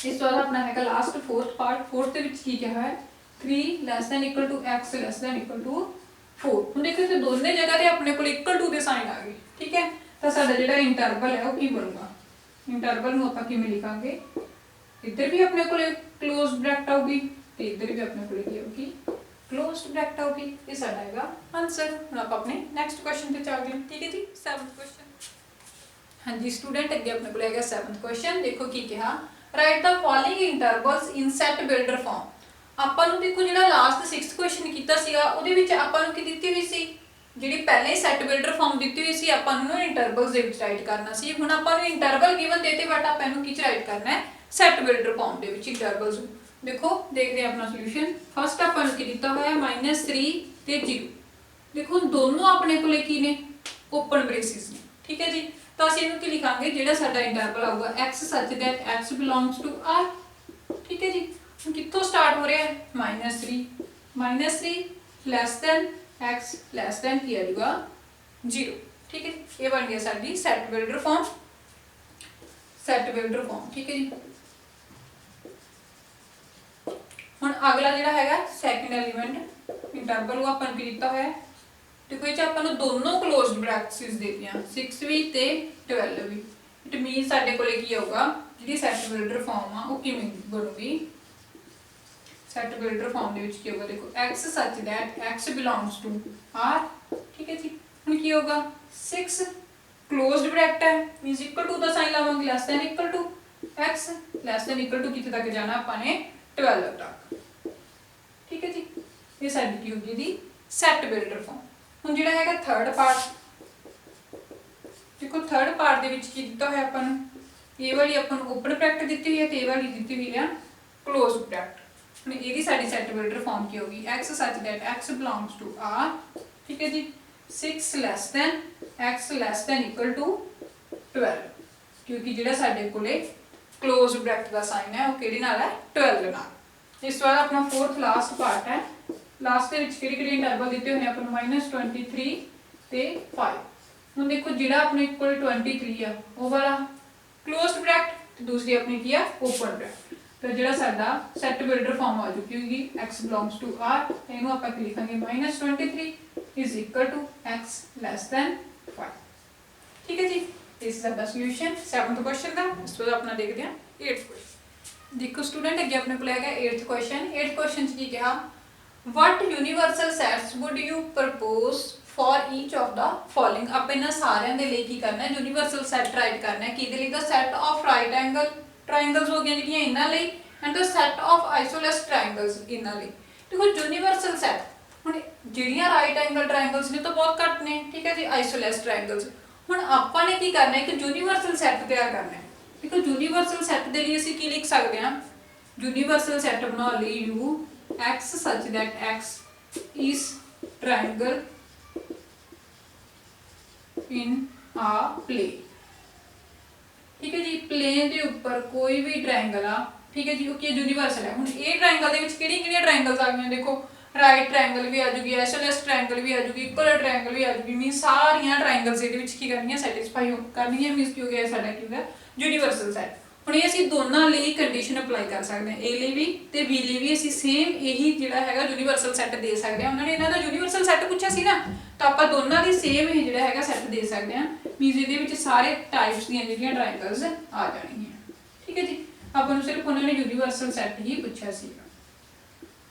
ਇਸ ਤੋਂ ਬਾਅਦ ਆਪਣਾ ਹੈਗਾ ਲਾਸਟ ਫੋਰਥ ਪਾਰਟ। ਫੋਰਥ ਦੇ ਵਿੱਚ ਕੀ ਕਿਹਾ ਹੈ 3 less than equal to x less than equal to 4। ਹੁਣ ਦੇਖੋ ਇੱਥੇ ਦੋਨੇ ਜਗ੍ਹਾ ਤੇ ਆਪਣੇ ਕੋਲ ਇਕੁਅਲ ਟੂ ਦੇ ਸਾਈਨ ਆ ਗਏ। ਠੀਕ ਹੈ, ਤਾਂ ਸਾਡਾ ਜਿਹੜਾ ਇੰਟਰਵਲ ਹੈ ਉਹ ਕੀ ਬਣੂਗਾ ਇੰਟਰਵਲ ਨੂੰ ਆਪਾਂ ਕਿਵੇਂ ਲਿਖਾਂਗੇ ਇੱਧਰ ਵੀ ਆਪਣੇ ਕੋਲ ਕਲੋਜ਼ ਬ੍ਰੈਕਟ ਆਊਗੀ ਤੇ ਇੱਧਰ ਵੀ ਆਪਣੇ ਕੋਲ ਕੀ ਆਊਗੀ ਕਲੋਜ਼ਡ ਬ੍ਰੈਕਟ ਆਊਗੀ। ਇਹ ਸਾਡਾ ਹੈਗਾ ਆਨਸਰ। ਹੁਣ ਆਪਾਂ ਆਪਣੇ ਨੈਕਸਟ ਕੁਐਸਚਨ ਤੇ ਚੱਲਦੇ ਹਾਂ। ਠੀਕ ਹੈ ਜੀ, 7th ਕੁਐਸਚਨ। ਹਾਂਜੀ ਸਟੂਡੈਂਟ ਅੱਗੇ ਆਪਣੇ ਕੋਲ ਹੈਗਾ 7th ਕੁਐਸਚਨ। ਦੇਖੋ ਕੀ ਕਿਹਾ ਰਾਈਟ ਦਾ following intervals in set builder form. ਆਪਾਂ ਨੂੰ ਦੇਖੋ ਜਿਹੜਾ ਲਾਸਟ 6th ਕੁਐਸਚਨ ਕੀਤਾ ਸੀਗਾ ਉਹਦੇ ਵਿੱਚ ਆਪਾਂ ਨੂੰ ਕੀ ਦਿੱਤੀ ਹੋਈ ਸੀ ਜਿਹੜੀ ਪਹਿਲਾਂ ਹੀ ਸੈਟ ਬਿਲਡਰ ਫਾਰਮ ਦਿੱਤੀ ਹੋਈ ਸੀ ਆਪਾਂ ਨੂੰ ਇੰਟਰਵਲਸ ਦੇ ਵਿੱਚ ਰਾਈਟ ਕਰਨਾ ਸੀ। ਹੁਣ ਆਪਾਂ ਨੂੰ ਇੰਟਰਵਲ ਗਿਵਨ ਦੇਤੇ ਬਟ ਆਪਾਂ ਇਹਨੂੰ ਕੀ ਚ ਰਾਈਟ ਕਰਨਾ ਹੈ ਸੈਟ ਬਿਲਡਰ ਫਾਰਮ ਦੇ ਵਿੱਚ ਇੰਟਰਵਲਸ। ਦੇਖੋ ਦੇਖਦੇ ਹਾਂ ਆਪਣਾ ਸੋਲੂਸ਼ਨ। ਫਸਟ ਆਪਾਂ ਨੂੰ ਕੀ ਦਿੱਤਾ ਹੋਇਆ -3 ਤੇ 0। ਦੇਖੋ ਦੋਨੋਂ ਆਪਣੇ ਕੋਲੇ ਕੀ ਨੇ ਓਪਨ ਬ੍ਰੇਸਿਸ ਨੇ। ਠੀਕ ਹੈ ਜੀ, ਤਾਂ ਅਸੀਂ ਇਹਨੂੰ ਕੀ ਲਿਖਾਂਗੇ ਜਿਹੜਾ ਸਾਡਾ ਇੰਟਰਵਲ ਆਊਗਾ x such that x belongs to r। ਠੀਕ ਹੈ ਜੀ, ਹੁਣ ਕਿੱਥੋਂ ਸਟਾਰਟ ਹੋ ਰਿਹਾ ਹੈ -3 less than x less than ਕੀ ਆ ਜਾਊਗਾ 0। ਠੀਕ ਹੈ, ਇਹ ਬਣ ਗਿਆ ਸਾਡੀ ਸੈਟ ਬਿਲਡਰ ਫਾਰਮ। ਠੀਕ ਹੈ ਜੀ, ਹੁਣ ਅਗਲਾ ਜਿਹੜਾ ਹੈਗਾ ਸੈਕਿੰਡ ਐਲੀਮੈਂਟ ਇੰਟਰਵਲ ਉਹ ਆਪਾਂ ਨੂੰ ਕੀ ਦਿੱਤਾ ਹੋਇਆ ਦੇਖੋ ਇਹ ਚ ਆਪਾਂ ਨੂੰ ਦੋਨੋਂ ਕਲੋਜ਼ਡ ਬ੍ਰੈਕਟਸ ਦੇ ਦਿੱਤੀਆਂ 6 ਵੀ ਤੇ 12 ਵੀ। ਇਟ ਮੀਨ ਸਾਡੇ ਕੋਲੇ ਕੀ ਆਊਗਾ ਜਿਹੜੀ ਸੈਟ ਬਿਲਡਰ ਫਾਰਮ ਆ ਉਹ ਕਿਵੇਂ ਬਣੂਗੀ ਸੈਟ ਬਿਲਡਰ ਫਾਰਮ ਦੇ ਵਿੱਚ ਕੀ ਹੋਊਗਾ ਦੇਖੋ x such that x belongs to r। ਠੀਕ ਹੈ ਜੀ, ਹੁਣ ਕੀ ਹੋਊਗਾ 6 ਕਲੋਜ਼ਡ ਬ੍ਰੈਕਟ ਹੈ ਮੀਨਸ ਇਕੁਅਲ ਟੂ ਦਾ ਸਾਈਨ ਲਾਵਾਂਗੇ less than equal to x less than equal to ਕਿੱਥੇ ਤੱਕ ਜਾਣਾ ਆਪਾਂ ਨੇ 12 ਤੱਕ। ਠੀਕ ਹੈ ਜੀ, ਇਹ ਸਾਡੀ ਕੀ ਹੋਊਗੀ ਦੀ ਸੈਟ ਬਿਲਡਰ ਫਾਰਮ। ਹੁਣ ਜਿਹੜਾ ਹੈਗਾ ਥਰਡ ਪਾਰਟ ਦੇਖੋ ਥਰਡ ਪਾਰਟ ਦੇ ਵਿੱਚ ਕੀ ਦਿੱਤਾ ਹੋਇਆ ਆਪਾਂ ਨੂੰ ਇਹ ਵਾਲੀ ਆਪਾਂ ਨੂੰ ਓਪਨ ਬ੍ਰੈਕਟ ਦਿੱਤੀ ਹੋਈ ਹੈ ਤੇ ਇਹ ਵਾਲੀ ਦਿੱਤੀ ਹੋਈ ਹੈ ਕਲੋਜ਼ਡ ਬ੍ਰੈਕਟ। ਹੁਣ ਇਹਦੀ ਸਾਡੀ ਸੈਟ ਬਿਲਡਰ ਫਾਰਮ ਕੀ ਹੋਗੀ x such that x belongs to r। ਠੀਕ ਹੈ ਜੀ, 6 less than x less than equal to 12 ਕਿਉਂਕਿ ਜਿਹੜਾ ਸਾਡੇ ਕੋਲੇ ਕਲੋਜ਼ਡ ਬ੍ਰੈਕਟ ਦਾ ਸਾਈਨ ਹੈ ਉਹ ਕਿਹਦੇ ਨਾਲ ਹੈ 12 ਨਾਲ। ਇਸ ਤੋਂ ਬਾਅਦ ਆਪਣਾ ਫੋਰਥ ਲਾਸਟ ਪਾਰਟ ਹੈ। ਲਾਸਟ ਦੇ ਵਿੱਚ ਕਿਹੜੇ ਇੰਟਰਵਲ ਦਿੱਤੇ ਹੋਏ ਨੇ ਆਪਾਂ ਨੂੰ -23 ਤੇ 5। ਹੁਣ ਦੇਖੋ ਜਿਹੜਾ ਆਪਣੇ ਕੋਲ 23 ਆ ਉਹ ਵਾਲਾ ਕਲੋਜ਼ਡ ਬ੍ਰੈਕਟ ਤੇ ਦੂਸਰੀ ਆਪਣੀ ਕੀ ਆ ਓਪਨ ਬ੍ਰੈਕਟ। ਤਾਂ ਜਿਹੜਾ ਸਾਡਾ ਸੈਟ ਬਿਲਡਰ ਫਾਰਮ ਆ ਚੁੱਕੀ ਹੋਗੀ x belongs to r ਇਹਨੂੰ ਆਪਾਂ ਕੀ ਲਿਖਾਂਗੇ -23 is equal to x less than 5। ਠੀਕ ਹੈ ਜੀ, ਇਸ ਦਾ ਸੋਲੂਸ਼ਨ 7th ਕੁਐਸਚਨ ਦਾ। ਇਸ ਤੋਂ ਬਾਅਦ ਆਪਣਾ ਦੇਖਦੇ ਹਾਂ 8th ਕੁਐਸਚਨ। ਦੇਖੋ ਸਟੂਡੈਂਟ ਅੱਗੇ ਆਪਣੇ ਕੋਲ ਹੈਗਾ 8th ਕੁਐਸਚਨ। 8th ਕੁਐਸਚਨ 'ਚ ਕੀ ਕਿਹਾ what universal sets would you propose for each of the following। ਆਪਾਂ ਇਹਨਾਂ ਸਾਰਿਆਂ ਦੇ ਲਈ ਕੀ ਕਰਨਾ ਹੈ ਯੂਨੀਵਰਸਲ ਸੈਟ ਰਾਈਟ ਕਰਨਾ ਹੈ। ਕਿਹਦੇ ਲਈ ਦਾ set of right angle triangles ਹੋ ਗਈਆਂ ਜਿਹੜੀਆਂ ਇਹਨਾਂ ਲਈ ਐਂਡ ਦਾ ਸੈਟ ਆਫ ਆਈਸੋਸੈਲਸ ਟ੍ਰਾਇੰਗਲਸ ਇਹਨਾਂ ਲਈ। ਦੇਖੋ ਯੂਨੀਵਰਸਲ ਸੈਟ ਹੁਣ ਜਿਹੜੀਆਂ ਰਾਈਟ ਐਂਗਲ ਟ੍ਰਾਇੰਗਲਸ ਨੇ ਤਾਂ ਬਹੁਤ ਘੱਟ ਨੇ। ਠੀਕ ਹੈ ਜੀ, ਆਈਸੋਸੈਲਸ ਟ੍ਰਾਇੰਗਲਸ। ਹੁਣ ਆਪਾਂ ਨੇ ਕੀ ਕਰਨਾ ਹੈ ਇੱਕ ਯੂਨੀਵਰਸਲ ਸੈਟ ਤਿਆਰ ਕਰਨਾ ਹੈ। ਦੇਖੋ ਯੂਨੀਵਰਸਲ ਸੈਟ ਦੇ ਲਈ ਅਸੀਂ ਕੀ ਲਿਖ ਸਕਦੇ ਹਾਂ ਯੂਨੀਵਰਸਲ ਸੈਟ ਬਣਾਉਣ ਲਈ x such that x is triangle in a plane। ठीक है जी, प्लेन के ऊपर कोई भी ट्रायंगल आ, ठीक है जी, वो की यूनीवर्सल है। हुण ये ट्रायंगल दे विच किहड़ियां ट्रायंगल्स आ गईयां, देखो राइट ट्रायंगल भी आ जूगी, एसएलएस ट्रायंगल भी आ जूगी, इक्वल ट्रायंगल भी आ जूगी, मीन सारियां ट्रायंगल्स इहदे विच की करनियां सैटिस्फाई करनियां, मीनस की हो गया साडा की हो गया यूनीवर्सल सेट। हुण ये असीं दोनों लिए कंडीशन अप्लाई कर सकते हैं, ए लिए भी ते बी लिए भी असीं सेम यही जिहड़ा हैगा यूनीवर्सल सेट दे सकते हैं। उन्होंने इन्हां दा यूनीवर्सल सेट पुछिया सी ना, तो आपां दोनों दी सेम ही जिहड़ा हैगा सेट दे सकते हैं, मीनस इहदे विच सारे टाइप्स ਦੀਆਂ ਜਿਹੜੀਆਂ ट्रायंगल्स आ जाणगीਆਂ। ठीक है जी, ਆਪਾਂ ਨੂੰ सिर्फ उन्होंने यूनीवर्सल सेट ही ਪੁੱਛਿਆ ਸੀ।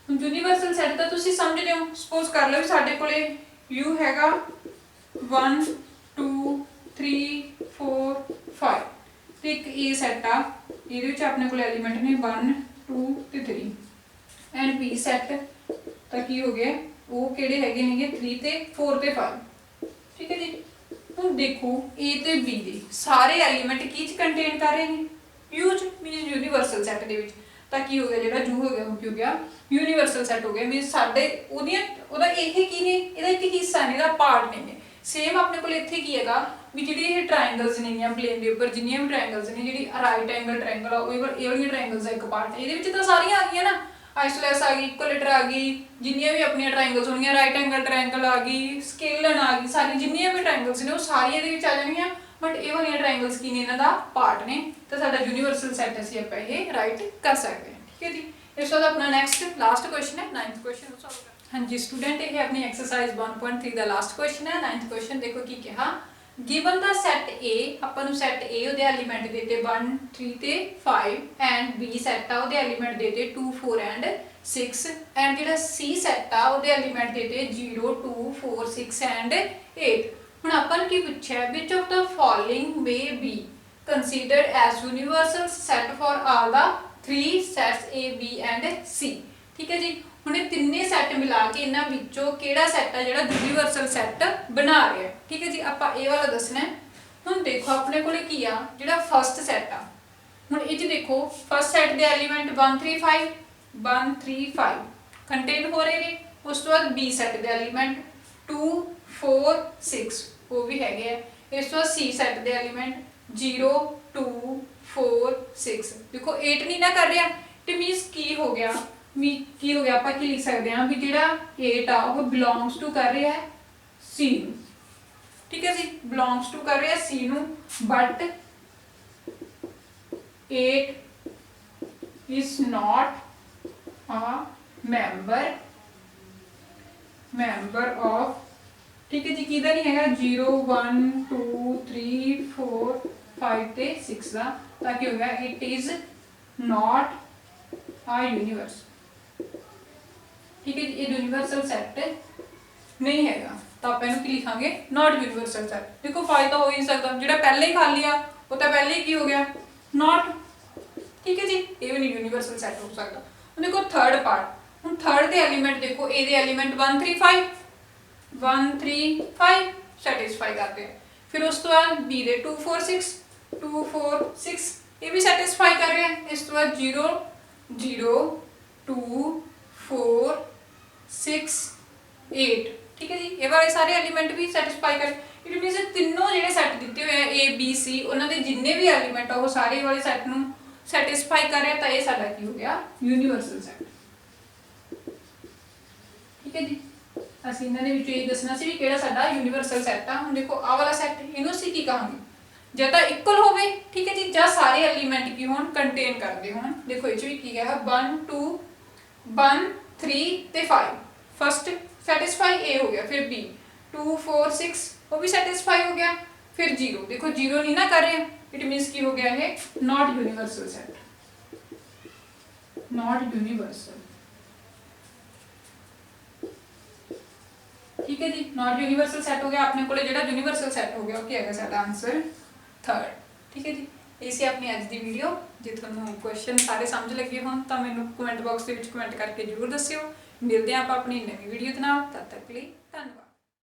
ਹੁਣ यूनीवर्सल सेट ਤਾਂ ਤੁਸੀਂ ਸਮਝਦੇ ਹੋ, ਸਪੋਜ਼ ਕਰ ਲਓ ਵੀ ਸਾਡੇ ਕੋਲੇ u ਹੈਗਾ 1 2 3 4 5 ਤੇ ਇੱਕ a ਸੈਟ ਆ, ਇਹਦੇ ਵਿੱਚ ਆਪਣੇ ਕੋਲ ਐਲੀਮੈਂਟ ਨੇ 1 2 ਤੇ 3 ਐਂਡ b ਸੈਟ ਤਾਂ ਕੀ ਹੋ ਗਿਆ, ਉਹ ਕਿਹੜੇ ਹੈਗੇ ਨੇਗੇ 3 ਤੇ 4 ਤੇ 5। ਠੀਕ ਹੈ ਜੀ, ਹੁਣ ਦੇਖੋ a ਤੇ b ਦੇ ਸਾਰੇ ਐਲੀਮੈਂਟ ਕੀ ਚ ਕੰਟੇਨ ਕਰ ਰਹੇ ਨੇ, u ਚ, ਮੀਨਸ यूनीवर्सल ਸੈਟ ਦੇ ਵਿੱਚ। ਤਾਂ ਕੀ ਹੋ ਗਿਆ, ਜਿਹੜਾ u ਹੋ ਗਿਆ ਉਹ ਕੀ ਹੋ ਗਿਆ यूनीवर्सल ਸੈਟ ਹੋ ਗਿਆ, ਮੀਨਸ ਸਾਡੇ ਉਹਦਾ ਇਹ ਕੀ ਨੇ, ਇਹਦਾ ਇੱਕ ਹਿੱਸਾ ਨੇ, ਇਹਦਾ ਪਾਰਟ ਨਹੀਂ ਹੈ। ਸੇਮ ਆਪਣੇ ਕੋਲ ਇੱਥੇ ਕੀ ਹੈਗਾ ਵੀ ਜਿਹੜੀ ਇਹ ਟ੍ਰਾਇੰਗਲਸ ਨੇਗੀਆਂ ਪਲੇਨ ਦੇ ਉੱਪਰ, ਜਿੰਨੀਆਂ ਵੀ ਟ੍ਰਾਇੰਗਲਸ ਨੇ, ਜਿਹੜੀ ਰਾਈਟ ਐਂਗਲ ਟ੍ਰਾਇੰਗਲ ਆ ਉਹ ਇਹ ਵਾਲੀਆਂ ਟ੍ਰਾਇੰਗਲਸ ਦਾ ਇੱਕ ਪਾਰਟ ਹੈ। ਇਹਦੇ ਵਿੱਚ ਤਾਂ ਸਾਰੀਆਂ ਆ ਗਈਆਂ ਨਾ, ਆਈਸੋਸੈਲਸ ਆ ਗਈ, ਇਕੁਇਲੇਟਰ ਆ ਗਈ, ਜਿੰਨੀਆਂ ਵੀ ਆਪਣੀਆਂ ਟ੍ਰਾਇੰਗਲਸ ਹੋਣਗੀਆਂ, ਰਾਈਟ ਐਂਗਲ ਟ੍ਰਾਇੰਗਲ ਆ ਗਈ, ਸਕੇਲਨ ਆ ਗਈ, ਸਾਰੀ ਜਿੰਨੀਆਂ ਵੀ ਟ੍ਰਾਇੰਗਲਸ ਨੇ ਉਹ ਸਾਰੀਆਂ ਇਹਦੇ ਵਿੱਚ ਆ ਜਾਣਗੀਆਂ। ਬਟ ਇਹ ਵਾਲੀਆਂ ਟ੍ਰਾਇੰਗਲਸ ਕੀ ਨੇ, ਇਹਨਾਂ ਦਾ ਪਾਰਟ ਨੇ, ਤਾਂ ਸਾਡਾ यूनीवर्सल ਸੈਟ ਅਸੀਂ ਆਪਾਂ ਇਹ ਰਾਈਟ ਕਰ ਸਕਦੇ ਹਾਂ। ठीक है जी, इस बाद अपना नेक्स्ट लास्ट क्वेश्चन है 9th क्वेश्चन सॉल्व करना। हाँ जी स्टूडेंट, ये अपनी एक्सरसाइज 1.3 का लास्ट क्वेश्चन है। 9th क्वेश्चन देखो की कहा, given the set A, upon set ए ਉਹਦੇ एलिमेंट देते 1 3 ਤੇ 5 एंड बी सेट ਆ ਉਹਦੇ एलिमेंट देते 2 4 एंड 6 एंड ਜਿਹੜਾ सी सेट ਆ ਉਹਦੇ एलिमेंट देते 0 2 4 6 एंड 8। ਹੁਣ ਆਪਾਂ ਨੂੰ ਕੀ ਪੁੱਛਿਆ, which of the following may be considered as universal set for all the 3 sets A B and C। ठीक है जी, ਹੁਣ ਇਹ ਤਿੰਨੇ ਸੈੱਟ ਮਿਲਾ ਕੇ ਇਹਨਾਂ ਵਿੱਚੋਂ ਕਿਹੜਾ ਸੈੱਟ ਆ ਜਿਹੜਾ यूनीवर्सल ਸੈੱਟ ਬਣਾ ਰਿਹਾ। ਠੀਕ ਹੈ ਜੀ, ਆਪਾਂ ਇਹ ਵਾਲਾ ਦੱਸਣਾ। ਹੁਣ ਦੇਖੋ ਆਪਣੇ ਕੋਲੇ ਕੀ ਆ, ਜਿਹੜਾ ਫਸਟ ਸੈੱਟ ਆ, ਹੁਣ ਇਹ 'ਚ ਦੇਖੋ ਫਸਟ ਸੈੱਟ ਦੇ ਐਲੀਮੈਂਟ 1 3 5 ਕੰਟੇਨ ਹੋ ਰਹੇ ਨੇ। ਉਸ ਤੋਂ ਬਾਅਦ B ਸੈੱਟ ਦੇ ਐਲੀਮੈਂਟ 2 4 6 ਉਹ ਵੀ ਹੈਗੇ ਆ। ਇਸ ਤੋਂ ਬਾਅਦ C ਸੈੱਟ ਦੇ ਐਲੀਮੈਂਟ 0 2 4 6 देखो 8 नहीं ना कर रहा, तो मीनस की हो गया, की हो गया, आप की लिख सकते हैं भी जिहड़ा 8 आ वो बिलोंग्स टू कर रहा है C नूं। ठीक है जी, बिलोंग्स टू कर रहा है C नूं, but 8 is not a member of, ठीक है जी, किहदा नहीं हैगा 0 1 2 3 4 5 ਤੇ 6 ਦਾ, ਤਾਂ ਕੀ ਹੋ ਗਿਆ ਇਟ ਇਜ਼ ਨॉट ਆ यूनीवर्सल। ठीक है जी, ਇਹ यूनीवर्सल ਸੈੱਟ ਨਹੀਂ ਹੈਗਾ, ਤਾਂ ਆਪਾਂ ਇਹਨੂੰ ਕੀ ਲਿਖਾਂਗੇ नॉट यूनीवर्सल ਸੈੱਟ। ਦੇਖੋ 5 ਤਾਂ ਹੋ ਹੀ ਨਹੀਂ ਸਕਦਾ, ਜਿਹੜਾ ਪਹਿਲੇ ਹੀ ਖਾਲੀ ਆ ਉਹ ਤਾਂ ਪਹਿਲੇ ਹੀ ਕੀ ਹੋ ਗਿਆ नॉट। ठीक है जी, ਇਹ ਵੀ ਨਹੀਂ यूनीवर्सल ਸੈੱਟ ਹੋ ਸਕਦਾ। ਹੁਣ ਦੇਖੋ ਥਰਡ ਪਾਰਟ, ਹੁਣ ਥਰਡ ਦੇ ਐਲੀਮੈਂਟ ਦੇਖੋ, ਇਹਦੇ ਐਲੀਮੈਂਟ 1 3 5 ਸੈਟੀਸਫਾਈ ਕਰਦੇ ਆ। ਫਿਰ ਉਸ ਤੋਂ ਬਾਅਦ B ਦੇ 2 4 6 ਇਹ ਵੀ ਸੈਟੀਸਫਾਈ ਕਰ ਰਹੇ ਆ। ਇਸ ਤੋਂ ਬਾਅਦ 0 0 2 4 6 8। ठीक है जी, ਇਹ ਵਾਲੇ ਸਾਰੇ ਐਲੀਮੈਂਟ ਵੀ ਸੈਟੀਸਫਾਈ ਕਰ, ਇਟ ਮੀਨਸ ਤਿੰਨੋਂ ਜਿਹੜੇ ਸੈੱਟ ਦਿੱਤੇ ਹੋਏ ਆ A B C, ਉਹਨਾਂ ਦੇ ਜਿੰਨੇ ਵੀ ਐਲੀਮੈਂਟ ਆ ਉਹ ਸਾਰੇ ਵਾਲੇ ਸੈੱਟ ਨੂੰ ਸੈਟੀਸਫਾਈ ਕਰ ਰਿਹਾ, ਤਾਂ ਇਹ ਸਾਡਾ ਕੀ ਹੋ ਗਿਆ यूनीवर्सल ਸੈੱਟ। ठीक है जी, ਅਸੀਂ ਇਹਨਾਂ ਦੇ ਵਿੱਚੋਂ ਇਹ ਦੱਸਣਾ ਸੀ ਵੀ ਕਿਹੜਾ ਸਾਡਾ यूनीवर्सल ਸੈੱਟ ਆ। ਹੁਣ ਦੇਖੋ ਆਹ ਵਾਲਾ ਸੈੱਟ, ਇਹਨੂੰ ਅਸੀਂ ਕੀ ਕਹਾਂਗੇ, ਜਾਂ ਤਾਂ ਇਕੁਅਲ ਹੋਵੇ, ਠੀਕ ਹੈ ਜੀ, ਜਾਂ ਸਾਰੇ ਐਲੀਮੈਂਟ ਕੀ ਹੋਣ ਕੰਟੇਨ ਕਰਦੇ ਹੋਣ। ਦੇਖੋ ਇਹ ਚ ਵੀ ਕੀ ਹੈ 1 2 1 3 ਤੇ 5 ਫਸਟ ਸੈਟੀਸਫਾਈ A ਹੋ ਗਿਆ, ਫਿਰ B 2 4 6 ਉਹ ਵੀ ਸੈਟੀਸਫਾਈ ਹੋ ਗਿਆ, ਫਿਰ 0 ਦੇਖੋ 0 नहीं ना कर रहे, इट मीन्स की हो गया है not universal set, not universal. ठीक है जी, नॉट यूनीवर्सल सेट हो गया अपने को, जो यूनीवर्सल सेट हो गया क्या है साडा आंसर थर्ड। ठीक है जी, इसी अपनी अज की वीडियो जे तुहानू क्वेश्चन सारे समझ लगे होण तां मैनूं कमेंट बॉक्स दे विच कमेंट करके जरूर दस्सिओ। मिलते हैं आप अपनी नवी वीडियो दे नाल, तद तक लई धन्नवाद।